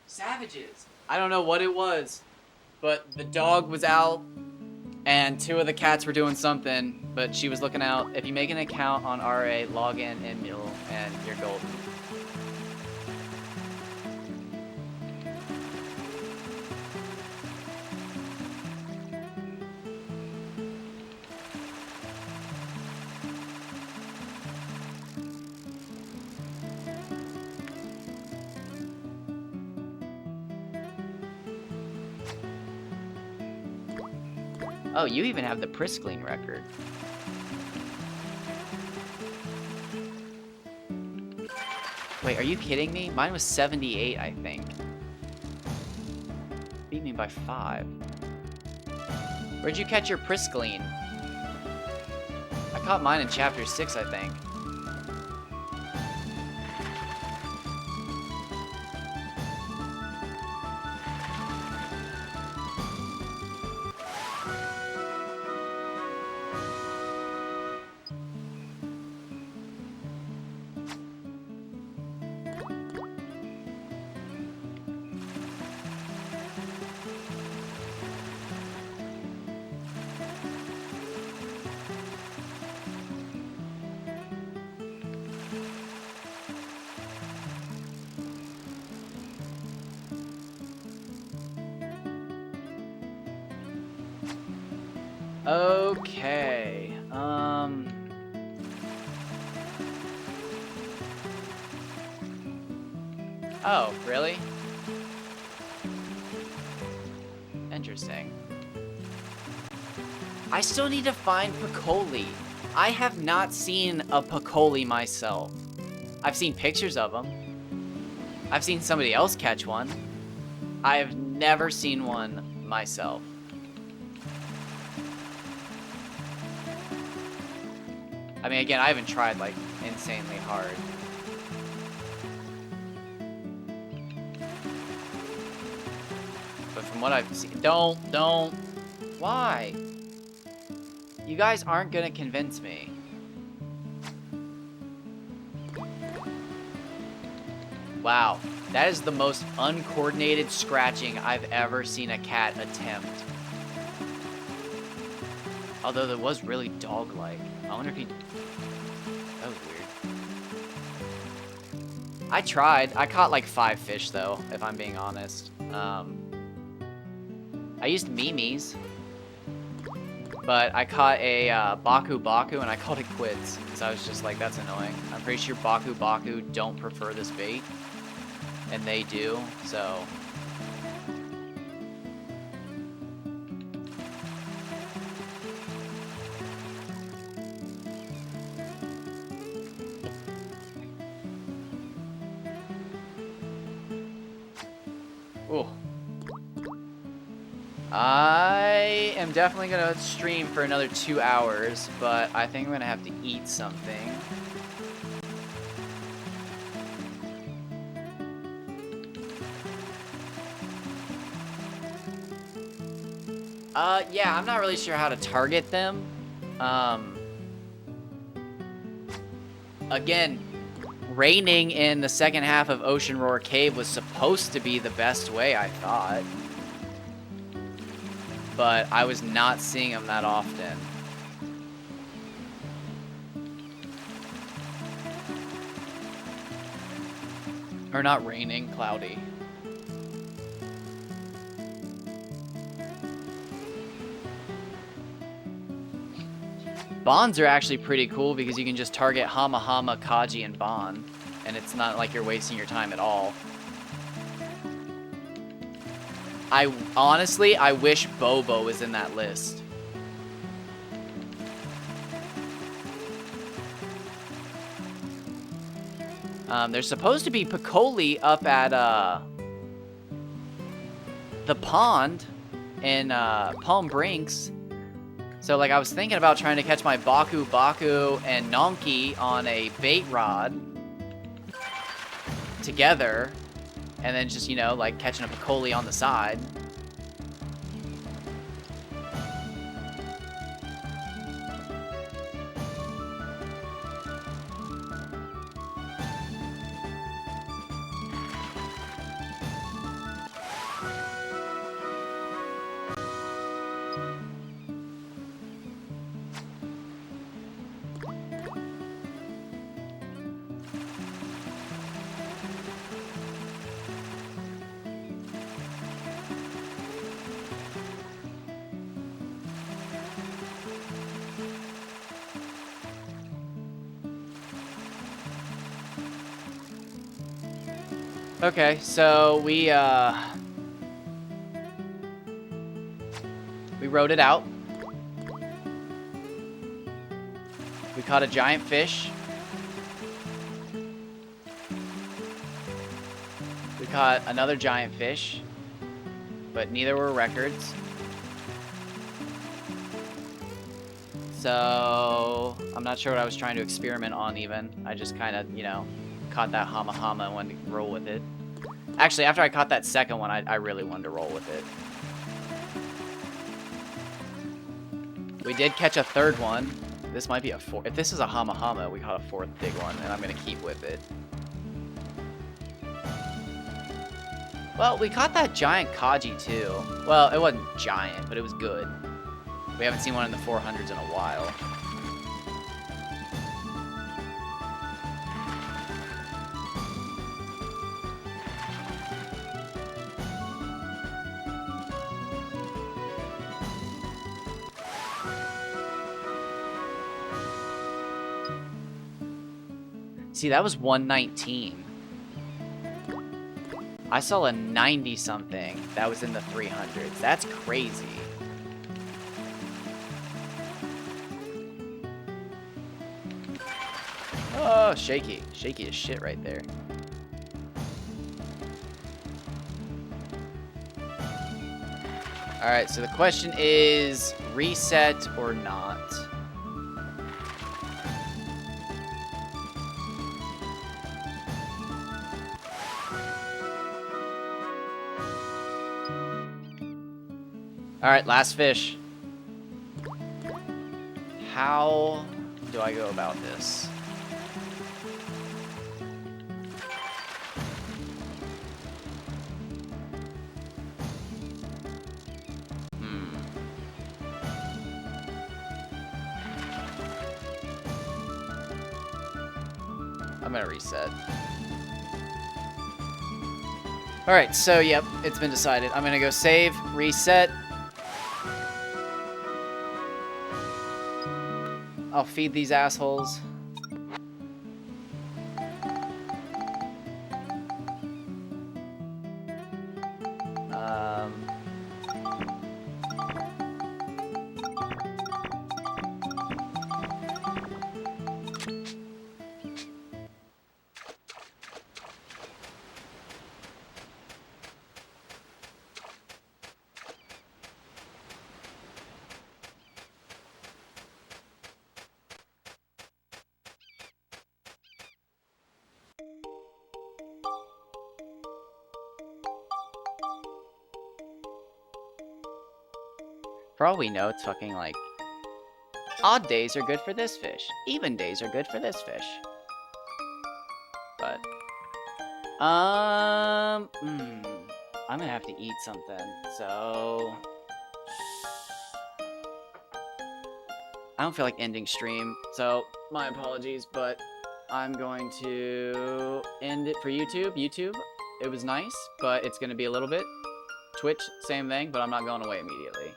S1: Savages. I don't know what it was, but the dog was out and two of the cats were doing something, but she was looking out. If you make an account on RA, log in Mule, and you're golden. Oh, you even have the Priskling record. Wait, are you kidding me? Mine was 78, I think. Beat me by 5. Where'd you catch your Priskling? I caught mine in chapter 6, I think. Okay. Oh, really? Interesting. I still need to find Picoli. I have not seen a Picoli myself. I've seen pictures of them. I've seen somebody else catch one. I have never seen one myself. I mean, again, I haven't tried, like, insanely hard. But from what I've seen... Don't. Why? You guys aren't gonna convince me. Wow. That is the most uncoordinated scratching I've ever seen a cat attempt. Although that was really dog-like. I wonder if he... That was weird. I tried. I caught like 5 fish though, if I'm being honest. I used Mimi's. But I caught a Baku Baku and I called it quits. Because I was just like, that's annoying. I'm pretty sure Baku Baku don't prefer this bait. And they do, so... Oh, I am definitely going to stream for another 2 hours, but I think I'm going to have to eat something. Yeah, I'm not really sure how to target them. Again, raining in the second half of Ocean Roar Cave was supposed to be the best way, I thought. But I was not seeing them that often. Or not raining, cloudy. Bonds are actually pretty cool because you can just target Hama Hama, Kaji, and Bond. And it's not like you're wasting your time at all. Honestly, I wish Bobo was in that list. There's supposed to be Piccoli up at the pond in Palm Brinks. So, like, I was thinking about trying to catch my Baku Baku and Nonki on a bait rod together, and then just, you know, like, catching a Piccoli on the side. Okay, so we rode it out. We caught a giant fish. We caught another giant fish, but neither were records. So I'm not sure what I was trying to experiment on even. I just kind of, you know, caught that Hama Hama and wanted to roll with it. Actually, after I caught that second one, I really wanted to roll with it. We did catch a third one. This might be a fourth. If this is a Hama Hama, we caught a fourth big one, and I'm going to keep with it. Well, we caught that giant Kaji, too. Well, it wasn't giant, but it was good. We haven't seen one in the 400s in a while. See, that was 119. I saw a 90-something that was in the 300s. That's crazy. Oh, shaky. Shaky as shit right there. Alright, so the question is reset or not? Alright, last fish. How do I go about this? I'm gonna reset. Alright, so yep, it's been decided. I'm gonna go save, reset. I'll feed these assholes. For all we know, it's fucking like odd days are good for this fish. Even days are good for this fish. But I'm gonna have to eat something. So I don't feel like ending stream. So my apologies, but I'm going to end it for YouTube. YouTube, it was nice, but it's gonna be a little bit. Twitch, same thing, but I'm not going away immediately.